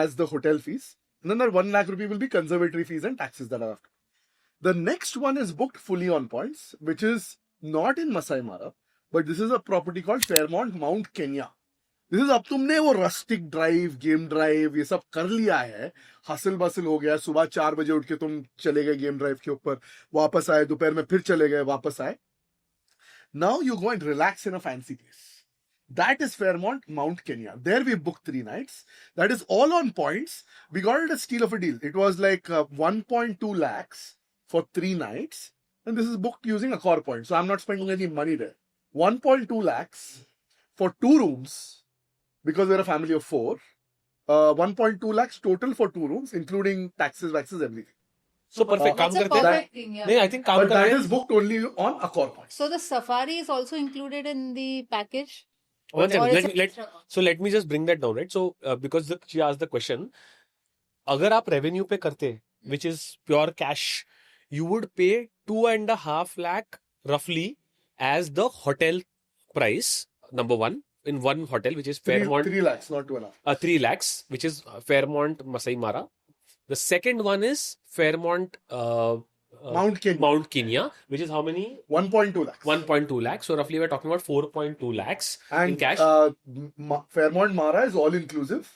as the hotel fees. And then that 1 lakh rupee will be conservatory fees and taxes that are after. The next one is booked fully on points, which is not in Masai Mara, but this is a property called Fairmont Mount Kenya. This is अब तुमने वो rustic drive game drive ये सब कर लिया है, hustle bustle हो गया, सुबह 4 बजे उठ के तुम चले गए गेम ड्राइव के ऊपर, वापस आए, दोपहर में फिर चले गए, वापस आए. Now you go and relax in a fancy place. That is Fairmont Mount Kenya. There we booked 3 nights. That is all on points. We got it a steal of a deal. It was like 1.2 lakhs for 3 nights. And this is booked using Accor points. So I'm not spending any money there. 1.2 lakhs for 2 rooms because we're a family of 4. 1.2 lakhs total for 2 rooms, including taxes, waxes, everything.
So perfect.
That's
काम
a
करते हैं.
perfect thing. Yeah.
नहीं, I think काम
But that
कर
is booked only on Accor points.
So the safari is also included in the package?
One second,
Or is it extra cost?
let me just bring that down, right? So because she asked the question, अगर आप revenue पे करते, which is pure cash, you would pay 2.5 lakh roughly as the hotel price. Number one, in one hotel, which is Fairmont.
3 lakhs, not 2.5.
3 lakhs, which is Fairmont Masai Mara. The second one is Fairmont
Mount Kenya.
Mount Kenya, which is how many?
1.2 lakhs.
1.2 lakhs. So roughly we're talking about 4.2 lakhs in
And
cash.
Fairmont Mara is all inclusive.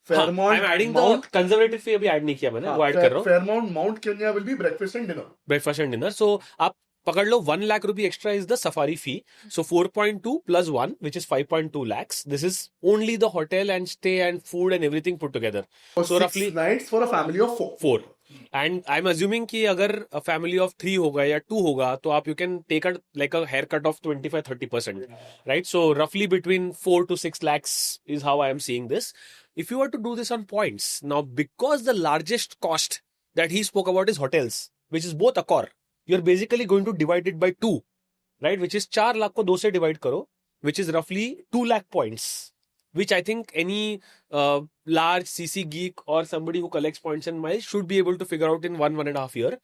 Fairmont
I'm adding
Mount,
the conservative fee अभी add नहीं किया मैंने, वो add कर रहा हूँ.
Fairmont Mount Kenya will be breakfast and dinner.
Breakfast and dinner. So आप पकड़ लो 1 lakh rupee extra is the safari fee. So 4.2 plus 1, which is 5.2 lakhs. This is only the hotel and stay and food and everything put together.
For
So
6
roughly
nights for a family of 4.
4. And I'm assuming कि अगर a family of 3 होगा या 2 होगा तो आप you can take a haircut of 25-30%, right? So roughly between 4 to 6 lakhs is how I am seeing this. If you were to do this on points, now because the largest cost that he spoke about is hotels, which is both Accor, you're basically going to divide it by 2, right? Which is 4 lakh को 2 से divide करो, which is roughly 2 lakh points, which I think any large CC geek or somebody who collects points and miles should be able to figure out in 1.5 year.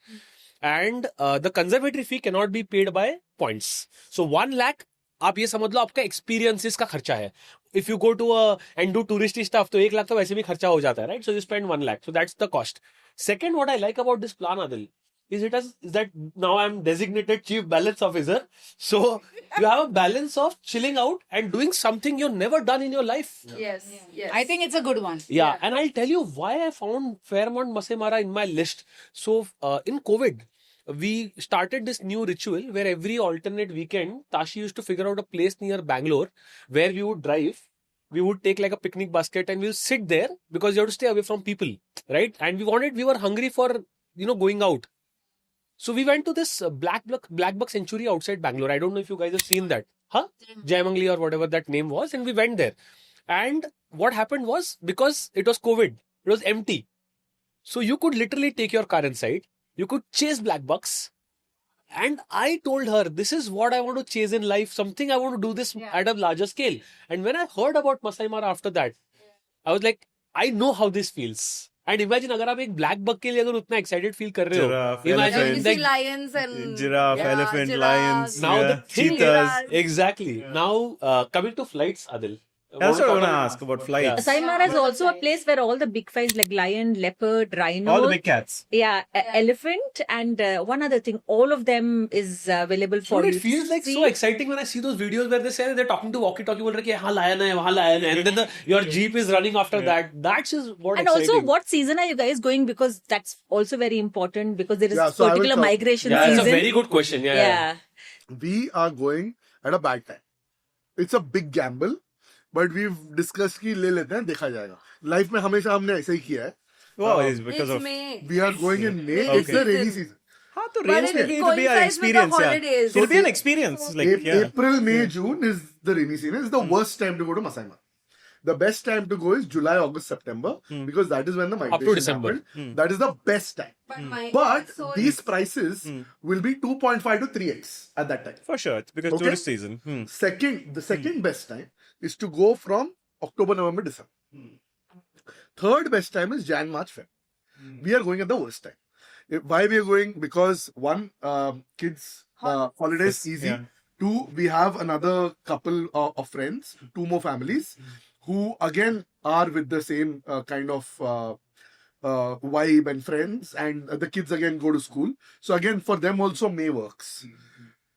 And the conservatory fee cannot be paid by points. So 1 lakh, आप ये समझ लो आपका experiences का खर्चा है. if you go to and do touristy stuff, तो 1 लाख तो वैसे भी खर्चा हो जाता है, right? So you spend 1 lakh. So that's the cost. Second, what I like about this plan, Adil, is that now I'm designated chief balance officer. So you have a balance of chilling out and doing something you've never done in your life.
Yes, yes.
I think it's a good one.
Yeah, and I'll tell you why I found Fairmont Masai Mara in my list. So in COVID, we started this new ritual where every alternate weekend, Tashi used to figure out a place near Bangalore where we would drive. We would take like a picnic basket and we'll sit there because you have to stay away from people, right? And we were hungry for, going out. So we went to this Black Buck Century outside Bangalore. I don't know if you guys have seen that. Huh? Jayamangli or whatever that name was. And we went there. And what happened was, because it was COVID, it was empty. So you could literally take your car inside. You could chase black bucks. And I told her, this is what I want to chase in life. Something I want to do this at a larger scale. And when I heard about Masai Mara after that, I was like, I know how this feels. And imagine अगर आप एक black buck के लिए अगर उतना excited feel कर रहे हो.
Giraffe,
Imagine
And you
elephant.
see lions and
Giraffe,
yeah,
elephant,
giraffes.
lions.
Now
yeah,
the thing
cheetahs.
Exactly. Now coming to flights, Adil.
That's what I want to ask about flights.
Masai Mara is also a place where all the big fights like lion, leopard, rhino,
All the big cats.
elephant, and one other thing. All of them is available for
Dude,
you.
it feels like so exciting when I see those videos where they say they're talking to walkie-talkie, बोल रहे कि यहाँ lion है, वहाँ lion है, and then your jeep is running after that. That's just what
And
exciting.
also, what season are you guys going? Because that's also very important because there is
Yeah, so I will
particular
talk-
migration
Yeah,
season.
it's a very good question. Yeah.
We are going at a bad time. It's a big gamble, but we've discussed कि ले लेते हैं, देखा जाएगा. Life में हमेशा हमने ऐसा ही किया है.
Wow, it's because
It's
of.
May.
We are going in May.
Okay.
It's the rainy season.
हाँ तो
But
rains
it
में भी
coincides
it'll be an
with the
experience. Yeah.
holidays.
It'll be an experience. Like yeah.
April, May, June is the rainy season. It's the worst time to go to Masai Mara. The best time to go is July, August, September because that is when the migration
December.
happened. That is the best time. But these prices will be 2.5 to 3x at that time.
For sure, it's because
Okay.
tourist season.
The second best time is to go from October, November, December. Third best time is Jan, March, Feb. We are going at the worst time. Why we are going? Because one, kids holidays easy.
Yeah.
Two, we have another couple of friends, two more families who again are with the same kind of vibe and friends, and the kids again go to school. So again, for them also May works.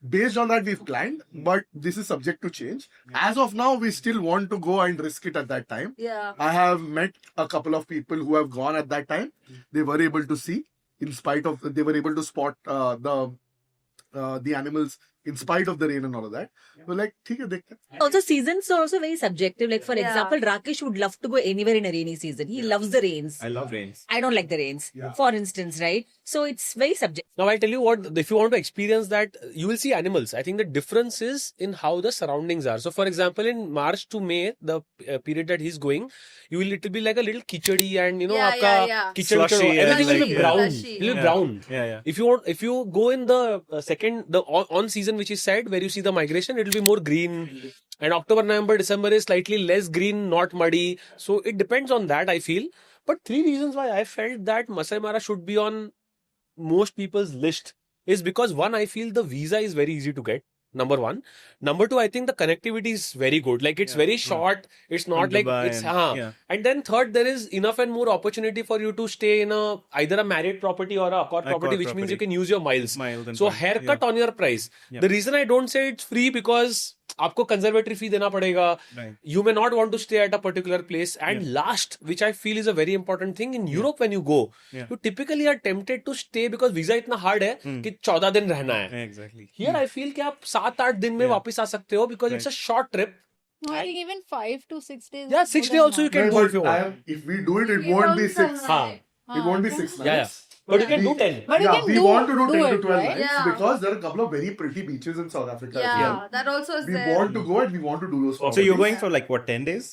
Based on that, we've planned, but this is subject to change. As of now, we still want to go and risk it at that time.
Yeah.
I have met a couple of people who have gone at that time. They were able to see, in spite of, they were able to spot the animals in spite of the rain and all of that. We're like, ठीक है, देखते हैं.
Also, seasons are also very subjective. Like, for
Yeah.
example, Rakesh would love to go anywhere in a rainy season. He loves the rains.
I love rains.
I don't like the rains,
Yeah.
for instance, right? So it's very subjective.
Now I'll tell you what, if you want to experience that, you will see animals. I think the difference is in how the surroundings are. So for example, in March to May, the period that he's going, it'll be like a little khichdi and
Yeah,
आपका
yeah.
kitchen
Slushy and
everything will
like,
be
yeah.
brown.
Slushy.
It'll be
Yeah.
brown.
Yeah.
If you go in the the on season, which is said, where you see the migration, it'll be more green. And October, November, December is slightly less green, not muddy. So it depends on that, I feel. But 3 reasons why I felt that Masai Mara should be on most people's list is because one, I feel the visa is very easy to get. Number one. Number two, I think the connectivity is very good. Like it's very short. It's not
From
like
Dubai
it's
and- yeah.
And then third, there is enough and more opportunity for you to stay in either a married property or a accord property, which means you can use your miles.
Miles and
So
points,
haircut on your price.
Yeah.
The reason I don't say it's free because आपको conservatory fee देना पड़ेगा.
Right.
You may not want to stay at a particular place. And last, which I feel is a very important thing, in Europe when you go,
Yeah.
you typically are tempted to stay because visa इतना hard है कि 14 दिन रहना है.
Exactly.
Here I feel कि आप 7-8 दिन में वापस आ सकते हो because it's a short trip.
No, I think even 5 to 6 days.
Yeah, 6
more
days
than
also you
that.
can
No,
go
but
if you want.
if we do it, it won't be 6.
हाँ.
It won't be 6 nights.
Yeah. But you can do 10.
But you
Yeah,
can
we
do,
want to do 10 to
it,
12
right?
nights
Yeah.
because there are a couple of very pretty beaches in South Africa as
Yeah,
well.
that also is
We
there.
want to go and we want to do those
So you're
properties.
going for like what, 10 days?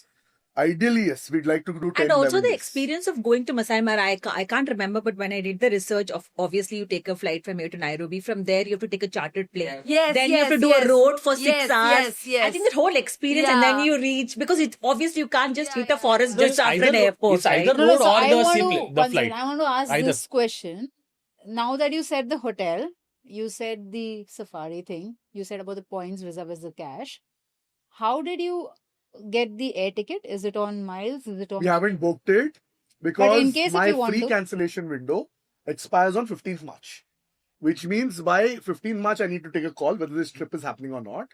Ideally, yes. We'd like to do 10
And also
11
the
days.
experience of going to Masai Mara, I can't remember, but when I did the research of, obviously you take a flight from here to Nairobi. From there, you have to take a chartered plane.
Yes,
Then you have to
yes,
do
yes.
a road for 6
Yes,
hours.
yes, yes.
I think that whole experience, and then
Yeah.
you reach, because it obviously you can't just hit a forest
No,
just
it's
after an
either-
airport.
it's either
right?
No, no,
road
so
or
I
the
want
seaplane,
to,
the
one
flight.
second, I want to ask
Either.
this question. Now that you said the hotel, you said the safari thing, you said about the points vis-a-vis the cash. How did you get the air ticket? Is it on miles? Is it on?
We haven't booked it because
in case if
my
you want
free
to-
cancellation window expires on 15th March, which means by 15th March I need to take a call whether this trip is happening or not.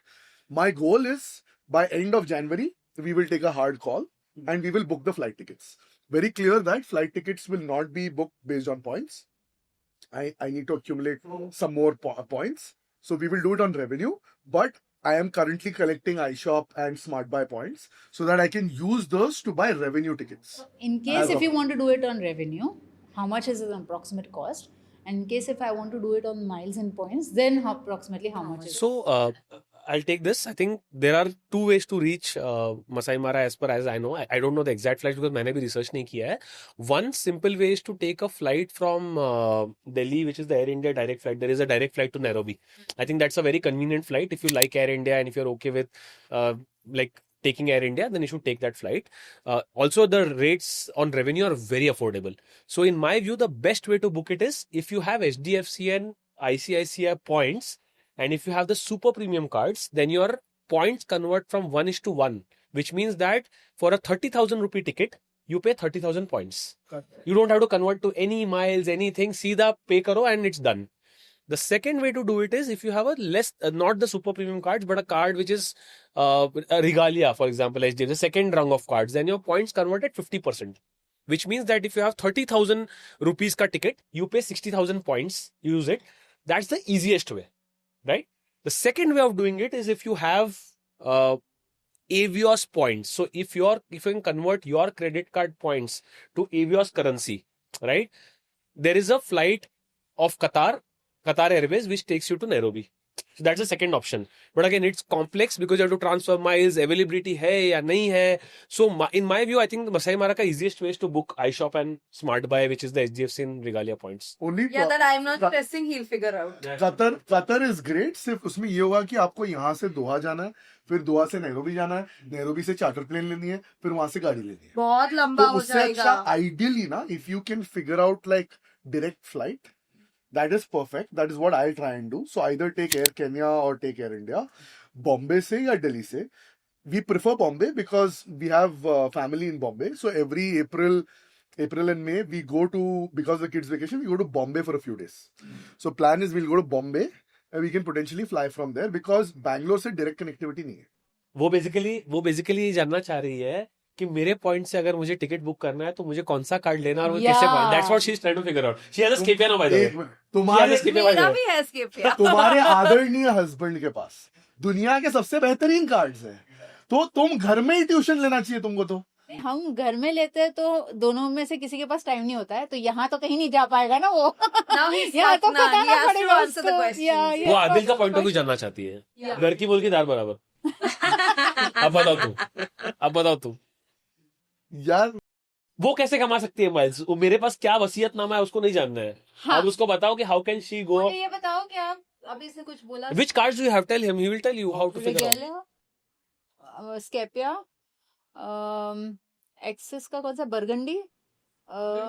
My goal is by end of January we will take a hard call and we will book the flight tickets. Very clear that flight tickets will not be booked based on points. I need to accumulate some more points. So we will do it on revenue, but I am currently collecting iShop and SmartBuy points so that I can use those to buy revenue tickets.
In case
As
if
of
you
now.
want to do it on revenue, how much is the approximate cost? And in case if I want to do it on miles and points, then approximately how much is it?
So I'll take this. I think there are two ways to reach Masai Mara as per as I know. I don't know the exact flights because मैंने भी research नहीं किया है. One simple way is to take a flight from Delhi, which is the Air India direct flight. There is a direct flight to Nairobi. I think that's a very convenient flight. If you like Air India and if you're okay with like taking Air India, then you should take that flight. Also, the rates on revenue are very affordable. So in my view, the best way to book it is if you have HDFC and ICICI points, and if you have the super premium cards, then your points convert from 1:1, which means that for a 30,000 rupee ticket, you pay 30,000 points. You don't have to convert to any miles, anything. Seedha pay karo and it's done. The second way to do it is if you have a less, not the super premium cards, but a card which is a Regalia, for example, HD, the second rung of cards, then your points convert at 50%. Which means that if you have 30,000 rupees ka ticket, you pay 60,000 points, you use it. That's the easiest way, right? The second way of doing it is if you have Avios points. So if you can convert your credit card points to Avios currency, right? There is a flight of Qatar Airways, which takes you to Nairobi. So that's the second option. But again, it's complex because you have to transfer miles, availability hai ya nahi hai. So in my view, I think the Masai Mara ka easiest way is to book iShop and SmartBuy, which is the HDFC and Regalia points.
Only
Yeah, that I'm not stressing, he'll figure out.
Qatar is great. सिर्फ उसमें ये होगा कि आपको यहाँ से दोहा जाना है, फिर दोहा से नैरोबी जाना है, नैरोबी से चार्टर प्लेन लेनी है, फिर वहां से गाड़ी लेनी है.
बहुत लंबा
तो
हो
उससे अच्छा
जाएगा.
ideally ना, if you can figure out like direct flight, that is perfect. That is what I'll try and do. So either take Air Kenya or take Air India. Bombay से या Delhi से. We prefer Bombay because we have family in Bombay. So every April and May we go to, because of the kids vacation, we go to Bombay for a few days. So plan is we'll go to Bombay and we can potentially fly from there because Bangalore से direct connectivity नहीं है.
वो basically ये जानना चाह रही है कि मेरे पॉइंट से अगर मुझे टिकट बुक करना है तो मुझे कौन सा कार्ड लेना है और कैसे. That's what she is trying to figure out. She has a escape ना बाय द
एक
वे.
मिनट, तुम्हारे
मेरा भी है स्किप यार.
तुम्हारे आदरणीय हस्बैंड के पास दुनिया के सबसे बेहतरीन कार्ड्स हैं, तो तुम घर में ही ट्यूशन लेना चाहिए तुमको. तो
हम घर में लेते हैं तो दोनों में से किसी के पास टाइम नहीं होता है, तो यहाँ तो कहीं नहीं जा पाएगा ना वो.
Now he's
यहाँ
stuck
तो
now. He
बताना
has to
पड़ेगा
answer the
उसको.
questions.
Yeah,
वो
yeah.
आदिल का पॉइंट ऑफ व्यू जानना चाहती है.
Yeah.
घर की बोल की दाल बराबर. अब बताओ तुम
यार
वो कैसे कमा सकती है माइल्स. वो मेरे पास क्या वसीयतनामा है उसको नहीं जानना है.
हाँ.
अब उसको बताओ कि हाउ कैन शी गो.
मुझे ये बताओ कि आप अभी से कुछ बोला.
Which cards do you have? Tell him. He will tell you how to figure out.
Regalia, Scapeia, Axis का कौन सा burgundy.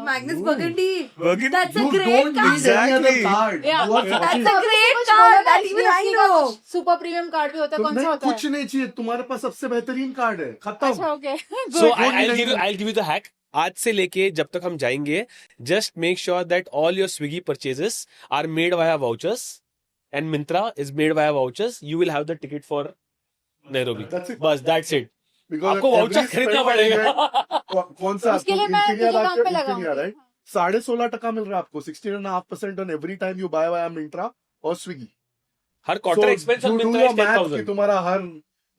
Magnus Burgundy.
Burgundy?
That's a
you
great
don't
card.
need any other
Exactly.
card.
Yeah.
You are
That's
fortunate.
That's a great card. That even I know.
Super premium card भी होता है, कौन सा
तुम्हें
होता है?
कुछ नहीं चाहिए, तुम्हारे पास सबसे बेहतरीन कार्ड है, खत्म.
अच्छा, okay.
So
Good.
I'll give you the hack. आज से लेके जब तक हम जाएंगे, just make sure that all your Swiggy purchases are made via vouchers and Myntra is made via vouchers. You will have the ticket for Nairobi.
That's it.
बस that's it.
Because
आपको
every
voucher खरीदना
spend
पड़ेगा.
कौन सा
उसके लिए मैं
Infinia
तुझे काम पे
Infinia,
लगाऊंगी.
right? 16.5% मिल रहा है आपको, 16.5% on every time you buy via Myntra or Swiggy.
Her quarter expense
you
on
do
Myntra
your
is
math कि
10,000.
तुम्हारा हर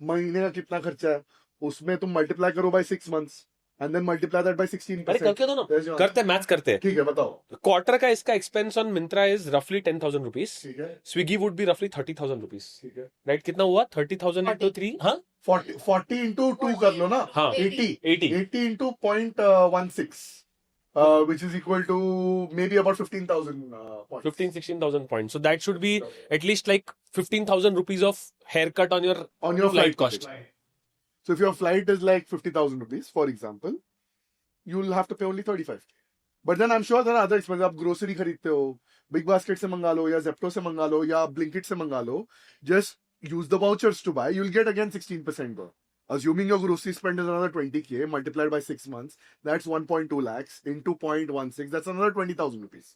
महीने का कितना खर्चा है, उसमें तुम मल्टीप्लाई करो by 6 months and then multiply that by 16%.
अरे करके दो ना.
There's your
करते मैथ्स करते हैं.
ठीक है, बताओ.
क्वार्टर का इसका एक्सपेंस ऑन मिंत्रा इज रफली 10,000 रुपीज.
ठीक है,
स्विगी वुड बी रफली 30,000 रुपीज.
ठीक है.
राइट. कितना हुआ? 30,000 इंटू 3. हाँ
40 into 2 कर लो ना.
हाँ
80
80.
into 0.16, which is equal to maybe about 15,000 points.
15,000-16,000 points. So that should be at least like 15,000 rupees of haircut on your
On your
flight
flight
cost.
ticket. So if your flight is like 50,000 rupees, for example, you'll have to pay only 35. But then I'm sure there are other expenses. आप grocery खरीदते हो, Big Basket से मंगा लो, या Zepto से मंगा लो, या Blinkit से मंगा लो. Just use the vouchers to buy. You'll get again 16% assuming your grocery spend is another 20K multiplied by 6 months, that's 1.2 lakhs into 0.16, that's another 20,000 rupees.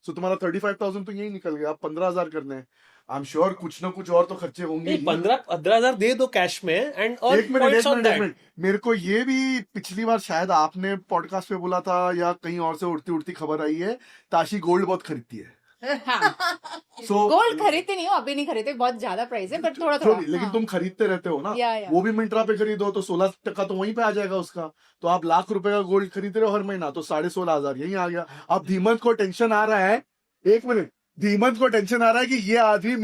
So तुम्हारा 35,000 तो यही निकल गया, 15,000 करने हैं. I'm sure कुछ ना कुछ और तो खर्चे होंगे ही.
15,000 दे दो कैश में एंड
एक मिनट. मेरे को ये भी पिछली बार शायद आपने पॉडकास्ट पे बोला था या कहीं और से उड़ती उड़ती खबर आई है, ताशी गोल्ड बहुत खरीदती है.
हाँ.
So
गोल्ड खरीदते नहीं हो, अभी नहीं खरीदते, बहुत ज्यादा प्राइस है, बट थोड़ा थोड़ा.
लेकिन तुम खरीदते रहते हो ना.
या.
वो भी मिंत्रा पे खरीदो तो 16% तो वहीं पे आ जाएगा उसका. तो आप लाख रुपए का गोल्ड खरीद रहे हो हर महीना, तो 16,500 यहीं आ गया. अब धीमंत को टेंशन आ रहा है, एक मिनट, धीमंत को टेंशन आ रहा है कि ये आदमी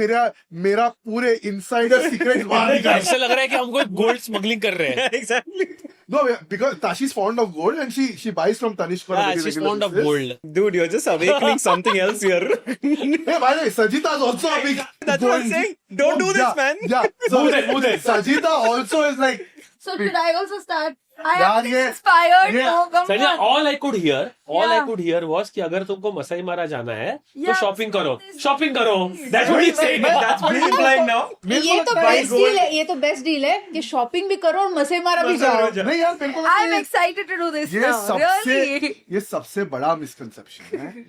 मेरा पूरे इनसाइडर सीक्रेट बाहर निकाल.
ऐसा लग रहा है कि हम कोई गोल्ड स्मगलिंग कर रहे हैं.
Exactly.
No, because Tashi's fond of gold and she buys from Tanishq on a very
She's
regular
fond of
basis.
gold.
Dude, you're just awakening something else here.
Hey, by the way, Sajita is also a big
That's what I'm saying. Don't do this,
yeah,
man.
Yeah. So
Move it.
Sajita also is like,
So should I also start? I
यार
am
ये
inspired. No, come
Sanjay,
on.
all I could hear
Yeah.
was कि अगर तुमको मसाई मारा जाना है तो
Yeah,
shopping करो.
this-
शॉपिंग करो. That's what he's saying.
That's what he's implying now.
ये तो बेस्ट डील है, ये तो बेस्ट डील है कि शॉपिंग भी करो और मसे मारा भी जाओ.
नहीं यार, मेरे को
I'm excited to do this
ये
now. Really?
ये सबसे बड़ा मिसकंसेप्शन है.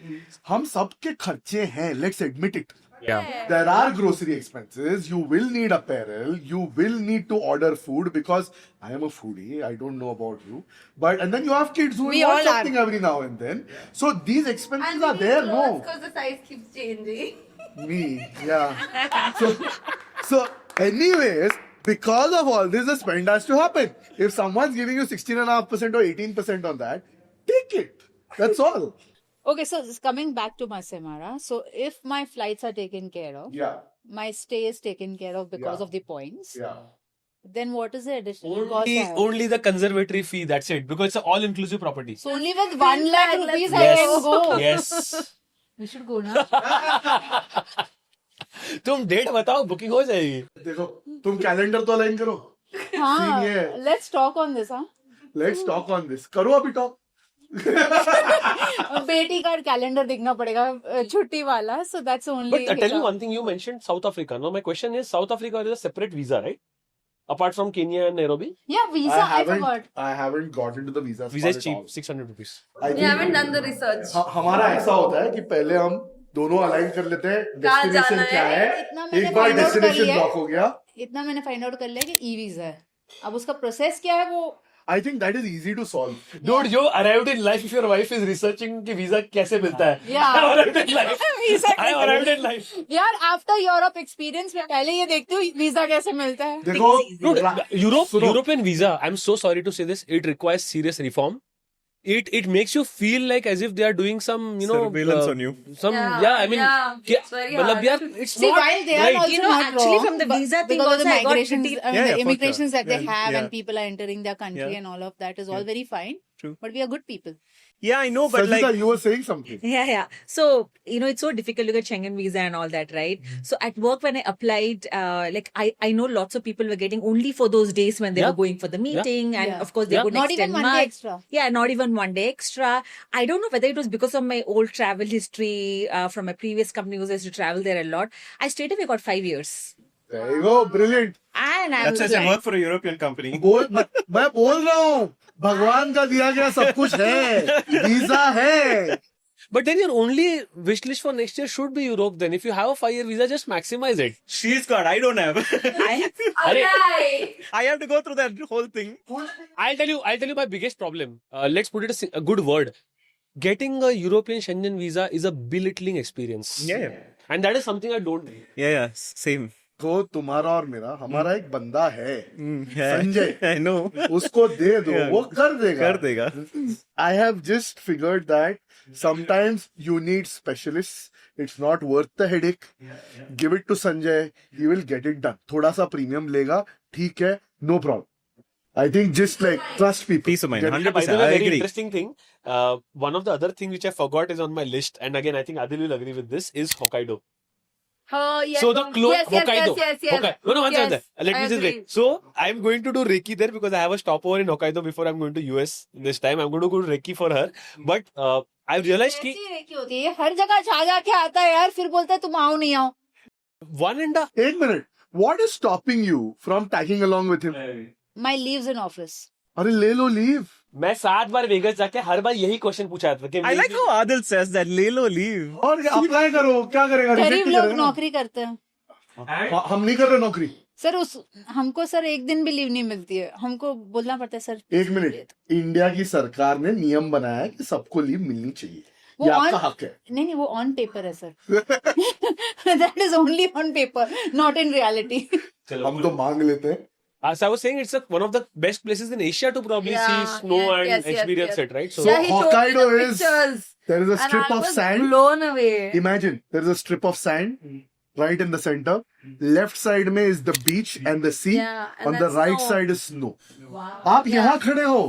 हम सबके खर्चे हैं, let's admit it.
Yeah.
There are grocery expenses. You will need apparel. You will need to order food because I am a foodie. I don't know about you, and then you have kids who
We
want
all are.
something every now and then. So these expenses
And
are there. No,
because the size keeps changing.
me, yeah. So anyways, because of all this, the spend has to happen. If someone's giving you 16.5% or 18% on that, take it. That's all.
Okay, so coming back to Masemara, so if my flights are taken care of,
Yeah,
my stay is taken care of because
Yeah.
of the points,
yeah.
then what is the additional cost I have?
Only the conservatory fee. That's it. Because it's an all-inclusive property.
So only with 1 lakh rupees I
Yes.
can go.
Yes.
We should go now.
तुम date बताओ, booking हो जाएगी.
देखो, तुम calendar तो align करो.
हाँ,
Scene ये है.
let's talk on this, हाँ.
Let's talk on this. करो अभी talk.
बेटी का कैलेंडर देखना पड़ेगा छुट्टी वाला, so that's only.
But tell me one thing, you mentioned South Africa. Now my question is, South Africa is a separate visa, right? Apart from Kenya and Nairobi?
Yeah, visa. I forgot.
I haven't got into the visa.
Visa is cheap, 600 rupees.
I
We haven't done the research.
हमारा ऐसा होता है कि पहले हम दोनों align कर लेते हैं.
कहाँ जाना
डेस्टिनेशन क्या
है?
है?
इतना मैंने
एक बार
find out कर
डेस्टिनेशन
लिया है.
लॉक हो गया.
इतना मैंने फाइंड आउट कर लिया कि ई वीजा है. अब उसका प्रोसेस क्या है वो.
I think that is easy to solve.
Dude, you arrived in life if your wife is researching कि visa कैसे मिलता है.
Yeah.
I arrived in life.
Visa
I arrived in life.
यार आफ्टर यूरोप एक्सपीरियंस में पहले ये देखती हूँ वीजा कैसे मिलता है.
देखो,
Dude,
सुनो.
European visa, I'm so sorry to say this, it requires serious reform. It makes you feel like as if they are doing some,
Surveillance on you.
Some,
Yeah,
I mean,
yeah, it's very
मतलब
hard.
यार, it's
See,
not
while they are
right.
also
You know,
not
actually
wrong,
from the
but
visa thing
because of the
also I got
migrations,
pretty-
I mean,
Yeah,
the
yeah, for
immigrations
sure.
that they
Yeah,
have
yeah.
and people are entering their country
Yeah.
and all of that is all very fine.
True.
But we are good people.
Yeah, I know, but
Sajita,
like,
you were saying something.
Yeah. So, it's so difficult to get Schengen visa and all that, right? So at work when I applied, I know lots of people were getting only for those days when they
Yeah.
were going for the meeting and
Yeah.
of course they
Yeah.
would
Not even
extend
1 day
much.
extra.
Yeah, not even 1 day extra. I don't know whether it was because of my old travel history from my previous company because I used to travel there a lot. I straight away got 5 years.
There you go, brilliant.
And I
that's
was
such a
like,
work for a European company.
मैं बोल रहा हूँ, भगवान का दिया गया सब कुछ है, वीजा है.
But then your only wish list for next year should be Europe then. If you have a 5-year visa, just maximize it.
She's got, I don't have.
Alright.
I have to go through that whole thing.
I'll tell you my biggest problem. Let's put it a good word. Getting a European Schengen visa is a belittling experience.
Yeah.
And that is something I don't need.
Yeah, same.
तो तुम्हारा और मेरा, हमारा एक बंदा है,
Yeah.
Sanjay.
I know.
उसको दे दो,
Yeah.
वो कर देगा.
कर देगा.
I have just figured that sometimes you need specialists. It's not worth the headache. Give it to Sanjay. He will get it done. थोड़ा सा प्रीमियम लेगा, ठीक है, no problem. I think just like trust people.
Peace of mind.
Get-
100%.
By the way,
I
very
agree.
interesting thing. One of the other things which I forgot is on my list, and again I think Adil will agree with this, is Hokkaido.
Oh, yes.
So the
yes,
Hokkaido.
yes.
Hokkaido. No, one
Yes,
second. Let
I
me just
agree.
break. So I'm going to do Reiki there because I have a stopover in Hokkaido before I'm going to US this time. I'm going to go to Reiki for her. But I've realized कि
ऐसी recce होती है, हर जगह जा के आता है यार, फिर बोलता है तुम आओ नहीं आओ.
one and a
एक minute. What is stopping you from tagging along with him?
my leaves in office.
अरे ले लो लीव.
मैं 7 बार वेगस जाके हर बार यही क्वेश्चन पूछा था कि
I like how Adil says that. Lelo leave.
और अप्लाई करो, क्या करेगा?
गरीब
Reject ही
लोग
करेगा ना.
नौकरी करते हैं
हम नहीं कर रहे नौकरी.
सर. हमको सर एक दिन भी लीव नहीं मिलती है, हमको बोलना पड़ता है सर.
एक मिनट, इंडिया की सरकार ने नियम बनाया है कि सबको लीव मिलनी चाहिए.
वो
ये आपका
on-
हक है.
नहीं वो ऑन पेपर है sir. That is only on paper, not in reality.
हम तो मांग लेते हैं.
As I was saying, it's one of the best places in Asia to probably see snow and
yes,
experience
yes.
it, right? So
Yeah, he showed me
Hokkaido
the
is-
pictures.
There is a
And
strip
I
of
was
sand.
blown away.
Imagine there is a strip of sand right in the center. Left side में is the beach and the sea.
Yeah, and
On the
that's
right
snow.
side is snow. आप यहाँ खड़े हो,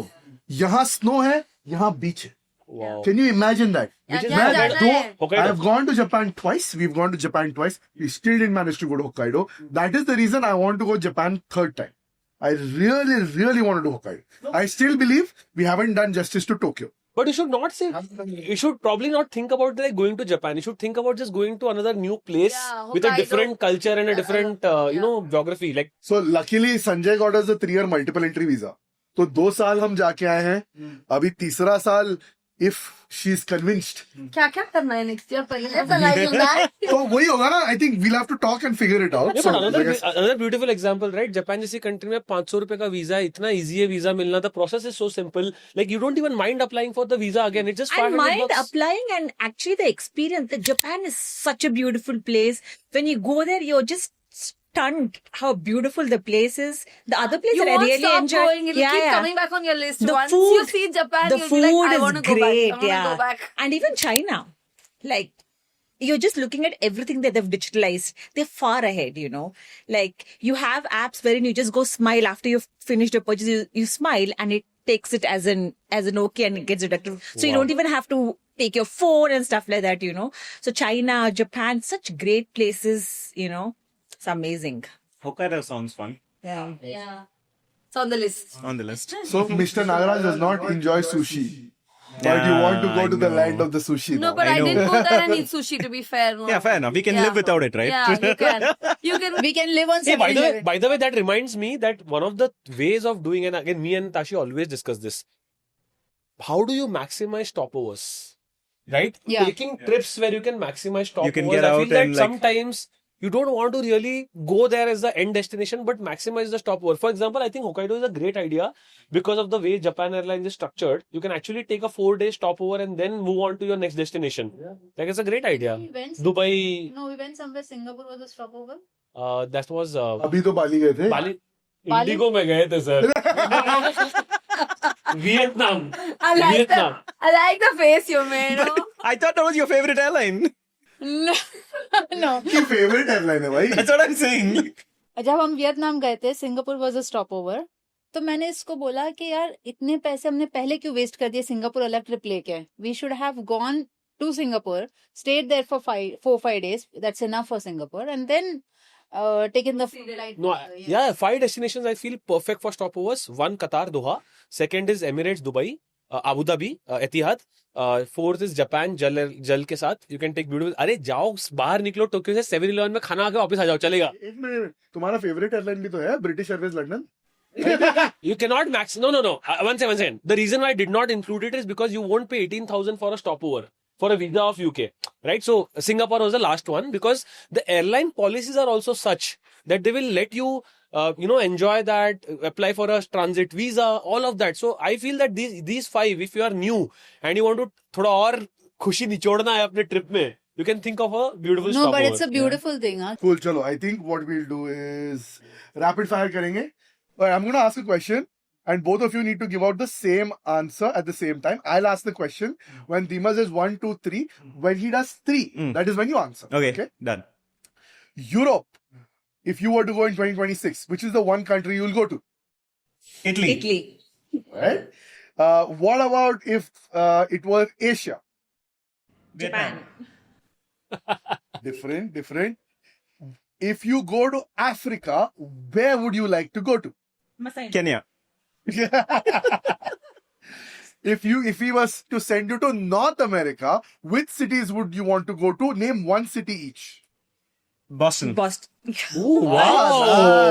यहाँ snow है, यहाँ beach है.
wow.
Can you imagine that?
Yeah,
मैं
जाना
दो,
है.
Hokkaido.
I've gone to Japan twice. We've gone to Japan twice. We still didn't manage to go to Hokkaido. That is the reason I want to go Japan third time. I really, really want to do Hokkaido. I still believe we haven't done justice to Tokyo.
But you should not say. You should probably not think about like going to Japan. You should think about just going to another new place
Yeah,
with a
Hokkaido.
different culture and a different, geography. Like
So luckily Sanjay got us a 3-year multiple entry visa. तो 2 साल हम जाके आए हैं. अभी तीसरा साल if she's convinced.
क्या क्या करना है next year? पहले तो like that.
तो वही होगा ना. I think we'll have to talk and figure it out.
yeah,
So,
but
like I said,
another beautiful example, right? Japan जैसी country में 500 रुपए का वीजा इतना easy है वीजा मिलना. The process is so simple. Like you don't even mind applying for the visa again. It's just
And
500
mind
bucks.
applying and actually the experience. The Japan is such a beautiful place. When you go there, you're just stunned how beautiful the place is. The other place
You
that I
won't
really
stop
enjoyed.
going. It'll keep coming back on your list.
The
Once
food,
you see Japan,
the
you'll
food
be like, I
is
want to go back.
great.
I want to go back.
And even China, like you're just looking at everything that they've digitalized. They're far ahead, you know. Like you have apps wherein you just go smile after you've finished your purchase. You smile and it takes it as an okay and it gets deducted. So you don't even have to take your phone and stuff like that, you know. So China, Japan, such great places, you know. It's amazing.
Hokkaido sounds fun.
Yeah.
Yeah. It's on the list.
On the list.
so Mr. Nagaraj does not enjoy sushi. But you want to go
I
to the
know.
land of the sushi
No,
now.
but
I
I
know.
didn't go there and eat sushi, to be fair. No.
Yeah, fair enough. We can
Yeah.
live without it, right?
Yeah, you can. You can.
We can live on
Hey, by
7-Eleven.
the way, that reminds me that one of the ways of doing, and again, me and Tashi always discuss this. How do you maximize stopovers? Right?
Yeah.
Taking trips where you can maximize stopovers.
You can get
I
out
feel that
and, like-
sometimes you don't want to really go there as the end destination, but maximize the stopover. For example, I think Hokkaido is a great idea because of the way Japan Airlines is structured. You can actually take a 4-day stopover and then move on to your next destination. Like it's a great idea.
We went.
Dubai,
No, we went somewhere. Singapore was a stopover.
that was
अभी तो बाली गए थे.
Bali.
Bali?
Indigo में गए थे sir. Vietnam.
I like
Vietnam.
I like the face you made. Oh.
I thought that was your favorite airline.
No. No.
की favourite airline है भाई.
That's what I'm saying.
जब हम वियतनाम गए थे, Singapore was a stop over, तो मैंने इसको बोला कि यार इतने पैसे हमने पहले क्यों वेस्ट कर दिए सिंगापुर अलग ट्रिप लेके. We should have gone to Singapore, stayed there for 4-5 days. That's enough for Singapore, and then taken the flight.
No, yeah, 5 destinations I feel perfect for stopovers. 1 Qatar, Doha. 2nd is Emirates, Dubai. Abu Dhabi, Etihad. 4th is Japan, जल के साथ. You can take beautiful. अरे जाओ बाहर निकलो Tokyo से 7-Eleven में खाना आके वापस आ जाओ चलेगा.
एक मिनट, तुम्हारा फेवरेट एयरलाइन भी तो है British Airways London.
You cannot max. No. One second. The reason why I did not include it is because you won't pay 18,000 for a stopover for a visa of UK, right? So Singapore was the last one because the airline policies are also such that they will let you, enjoy that, apply for a transit visa, all of that. So I feel that these 5, if you are new and you want to थोड़ा और खुशी निचोड़ना है अपने trip में, you can think of a beautiful
No,
stopover.
but it's a beautiful thing. Huh?
Cool, चलो. I think what we'll do is rapid fire करेंगे. Alright, I'm going to ask a question and both of you need to give out the same answer at the same time. I'll ask the question. When Dima says 1, 2, 3, when he does 3, that is when you answer.
Okay, done.
Europe, if you were to go in 2026, which is the one country you'll go to?
Italy.
Italy.
Right? What about if it was Asia?
Japan.
Different. If you go to Africa, where would you like to go to?
Masai.
Kenya.
If he was to send you to North America, which cities would you want to go to? Name one city each.
Boston.
Boston.
Ooh, wow.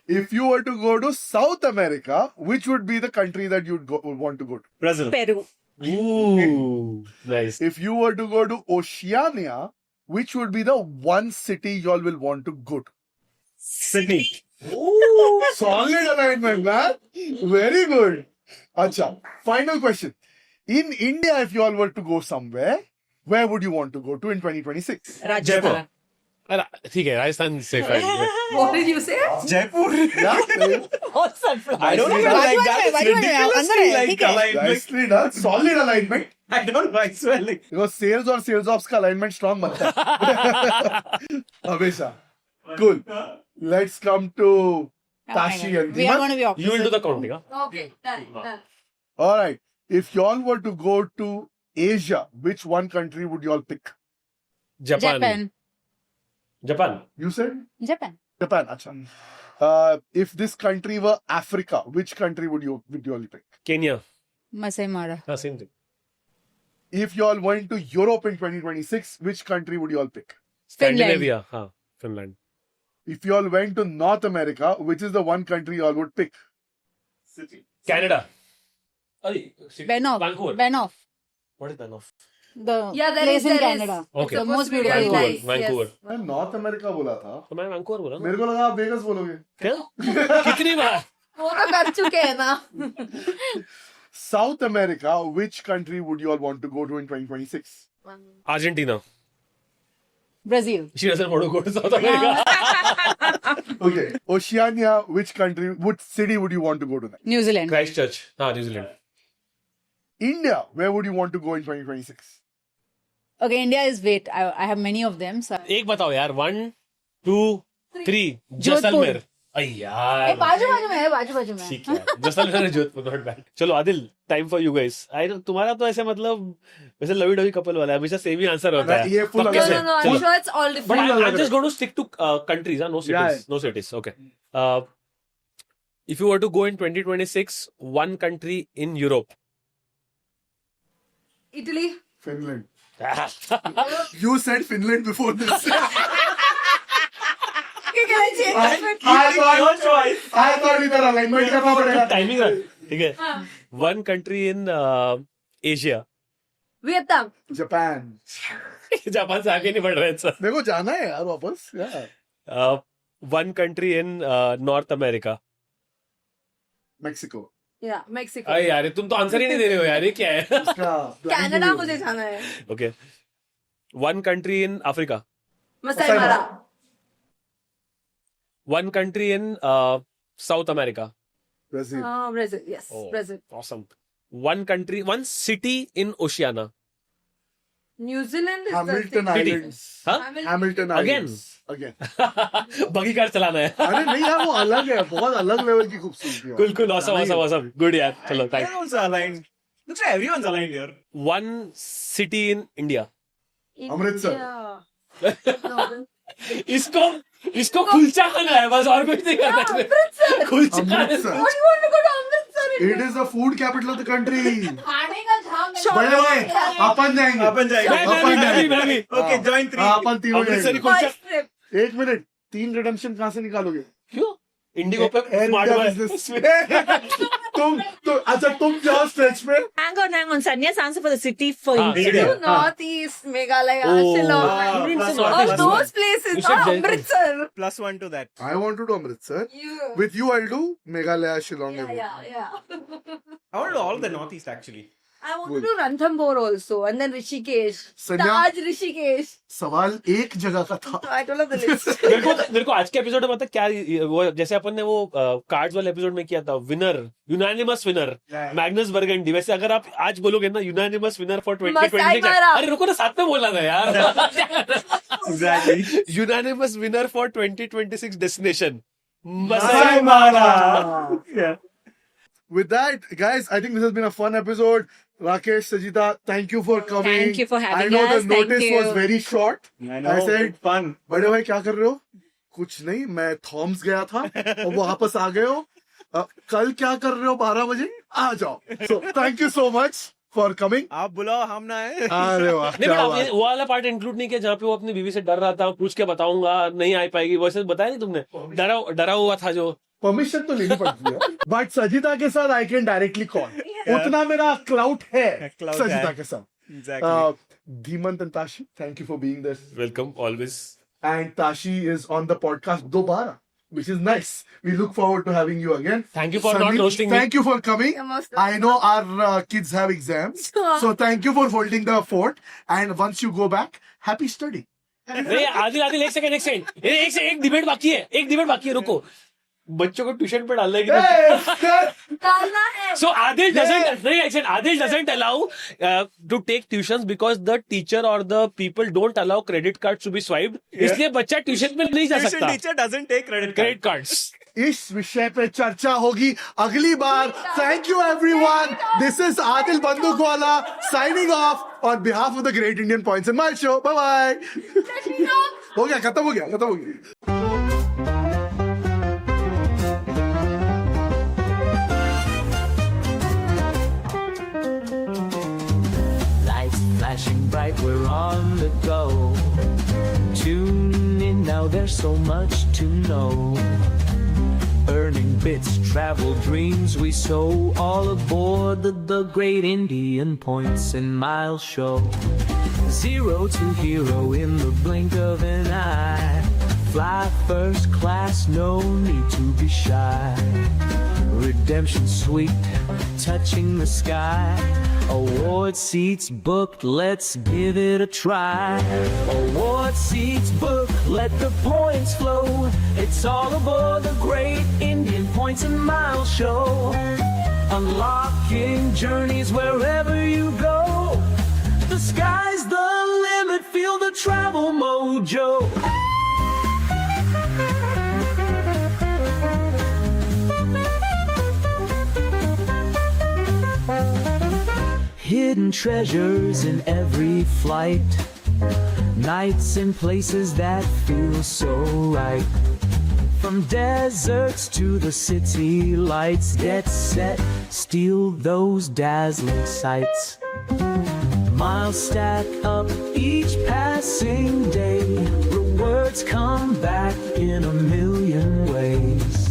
If you were to go to South America, which would be the country that would want to go to?
Brazil.
Peru.
Ooh, nice.
If you were to go to Oceania, which would be the one city y'all will want to go to?
Sydney.
Solid alignment, man. Very good. Acha. Final question. In India, if you all were to go somewhere, where would you want to go to in 2026?
Rajasthan.
ठीक है राजस्थान से
What did you say?
Jaipur.
Yeah.
I don't even like that. It's ridiculously like alignment.
Nicely done. Solid alignment.
I don't know. I swear. Like,
Because sales और sales ops का alignment strong बनता है. हमेशा. Cool. Let's come to Tashi and
We are
Dhiman.
going to be opposite.
You will do the counting, huh?
Okay, done.
All right. If y'all were to go to Asia, which one country would y'all pick?
Japan.
Japan.
You said
Japan.
Japan. Acha. If this country were Africa, which country would you all pick?
Kenya.
Masai Mara.
हाँ, same thing.
If y'all went to Europe in 2026, which country would you all pick?
Scandinavia. हाँ, Finland.
If y'all went to North America, which is the one country y'all would pick?
Canada. City.
Benoff.
Vancouver.
Benoff.
What is Benoff?
The
Yeah, there
place
is,
in
there is.
Canada.
Okay.
The most
Supposed to be
beautiful
very
place.
nice.
Vancouver.
Yes.
मैं north America बोला था.
तो मैं Vancouver बोला ना.
मेरे को लगा आप वेगस बोलोगे.
क्या? कितनी बार?
वो तो कर चुके हैं ना.
South America, which country would you all want to go to in 2026?
Argentina.
Brazil.
She doesn't want to go to South America.
Okay. Oceania, which country, which city would you want to go to next?
New Zealand.
Christchurch. हाँ, New Zealand.
India, where would you want to go in 2026?
Okay, India is wait. I have many of them. So.
एक बताओ यार. 1, 2, 3.
जोधपुर.
जैसलमेर. अय यार.
बाजू में है बाजू में.
ठीक है. जैसलमेर और जोधपुर. Not bad. चलो Adil. Time for you guys. तुम्हारा तो ऐसे मतलब वैसे लवी डवी कपल वाला है. हमेशा सेम ही आंसर होता है.
ये full
पक्के
अलग
से.
है.
No, I'm
चलो.
sure it's all
But
different.
I'm just going to stick to countries, no cities.
Yeah.
No cities. Okay. If you were to go in 2026, one country in Europe.
Italy.
Finland. You said Finland before this. I thought इधर alignment करना पड़ेगा.
Timing है. ठीक है. One country in Asia.
Vietnam.
Japan.
Japan से आगे नहीं बढ़ रहे हैं सर.
मेरे को जाना है यार वापस. Yeah.
One country in North America.
Mexico.
Yeah, Mexico.
अरे यार तुम तो आंसर ही नहीं दे रहे हो यार. ये क्या है?
उसका
Canada मुझे जाना है.
Okay. One country in Africa.
Masai Mara.
One country in South America.
Brazil.
Brazil. Yes,
Oh.
Brazil.
Awesome. One country, one city in Oceania.
New Zealand is
Hamilton
the thing.
Islands.
Huh?
Hamilton
Again?
Islands. Again.
बगी car चलाना है.
अरे नहीं यार वो अलग है. बहुत अलग लेवल की खूबसूरती है.
Cool, cool, awesome. Good यार. चलो,
they're
thanks.
also aligned. Looks like everyone's aligned here.
One city in India.
Amritsar.
Yeah.
इसको कुलचा खाना है बस और कुछ नहीं करना है.
अमृतसर.
कुलचा खाना है.
Amritsar.
What do you want to go to Amritsar?
It is the food capital of the country.
खाने का झाम है.
बड़े भाई अपन जाएंगे.
अपन जाएंगे.
मैं भी.
Okay, join 3.
हाँ, अपन तीनों
अमृतसरी
जाएंगे.
Kulcha.
First trip.
1 minute 3 redemption कहाँ से निकालोगे?
क्यों? इंडिगो पे
Air
स्मार्ट
India
है.
business. तुम जाओ स्ट्रेच पे.
Hang on. Sanyas, answer for the city for
Ah,
India.
city.
To Northeast, Meghalaya,
Oh.
Shillong.
plus
All
one.
those places.
You said
Not
Jaipur.
Amritsar.
+1 to that.
I want to do Amritsar.
You.
With you, I'll do Meghalaya, Shillong.
Yeah.
I want to do all the Northeast actually.
I want to do Ranthambore also, and then Rishikesh.
Sanya-
Taj Rishikesh.
सवाल एक जगह का था.
I don't have the list.
मेरे को आज के episode में पता है क्या वो जैसे अपन ने वो कार्ड्स वाले एपिसोड में किया था winner unanimous winner Magnus burgundy वैसे अगर आप आज बोलोगे ना यूनानिमस विनर फॉर 2026
मसाई मारा।
अरे रुको ना साथ में बोलना था यार.
Exactly.
Unanimous winner for 2026 destination
Masai Mara. Yeah.
With that, guys, I think this has been a fun episode. Rakesh, Sajita, thank you for coming.
Thank you for having
I know
us.
the notice
Thank you.
was very short.
I know.
I said,
Fun.
बड़े भाई क्या कर रहे हो? कुछ नहीं, मैं Thoms गया था और वापस आ गए हो. कल क्या कर रहे हो 12 बजे? आ जाओ. So, thank you so much. for coming.
आप बुलाओ हम ना है
अरे वाह,
नहीं,
क्या
but
बात।
आपने वो वाला पार्ट इंक्लूड नहीं किया जहाँ पे वो अपनी बीवी से डर रहा था, पूछ के बताऊंगा नहीं आ पाएगी, वैसे बताया नहीं तुमने? डरा हुआ था जो।
परमिशन तो लेनी पड़ती है, बट सजिता के साथ आई कैन डायरेक्टली कॉल, उतना मेरा क्लाउट है
Clout
सजिता
है।
के साथ.
Exactly.
Dhimant and Tashi, thank you for being there.
Welcome always.
And Tashi is on the podcast dobara, which is nice. We look forward to having you again.
Thank you for not roasting me.
Thank you for coming.
You're most
I know our kids have exams, so thank you for holding the fort. And once you go back, happy study.
नहीं, आदिल एक second एक debate बाकी है, रुको. बच्चों को tuition पे डालना है कि नहीं?
डालना है.
So Adil doesn't allow to take tuitions because the teacher or the people don't allow credit cards to be swiped. इसलिए बच्चा ट्यूशन में नहीं जा
Tuition
सकता.
teacher doesn't take credit
Credit cards.
इस विषय पे चर्चा होगी अगली बार. Thank you everyone. This is Adil Bandukwala signing off on behalf of the Great Indian Points and Miles show. Bye bye. हो गया, खत्म हो गया.
Lights flashing bright, we're on the go. Tune in now, there's so much to know. Earning bits, travel dreams, we sow all aboard the Great Indian Points and Miles show. Zero to hero in the blink of an eye. Fly first class, no need to be shy. Redemption sweet, touching the sky. Award seats booked, let's give it a try. Award seats booked, let the points flow. It's all aboard the Great Indian Points and Miles show. Unlocking journeys wherever you go. The sky's the limit, feel the travel mojo. Hidden treasures in every flight. Nights in places that feel so right. From deserts to the city lights. Get set, steal those dazzling sights. Miles stack up each passing day. Rewards come back in a million ways.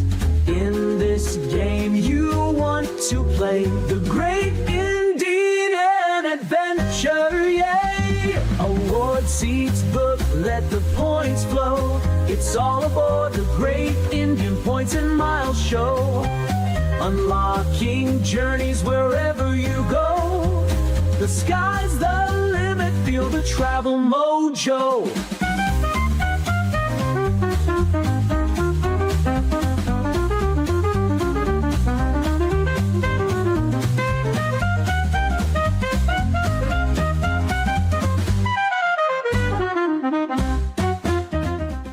In this game you want to play the Great Indian Adventure, yay! Award seats booked, let the points flow. It's all aboard the Great Indian Points and Miles show. Unlocking journeys wherever you go. The sky's the limit, feel the travel mojo.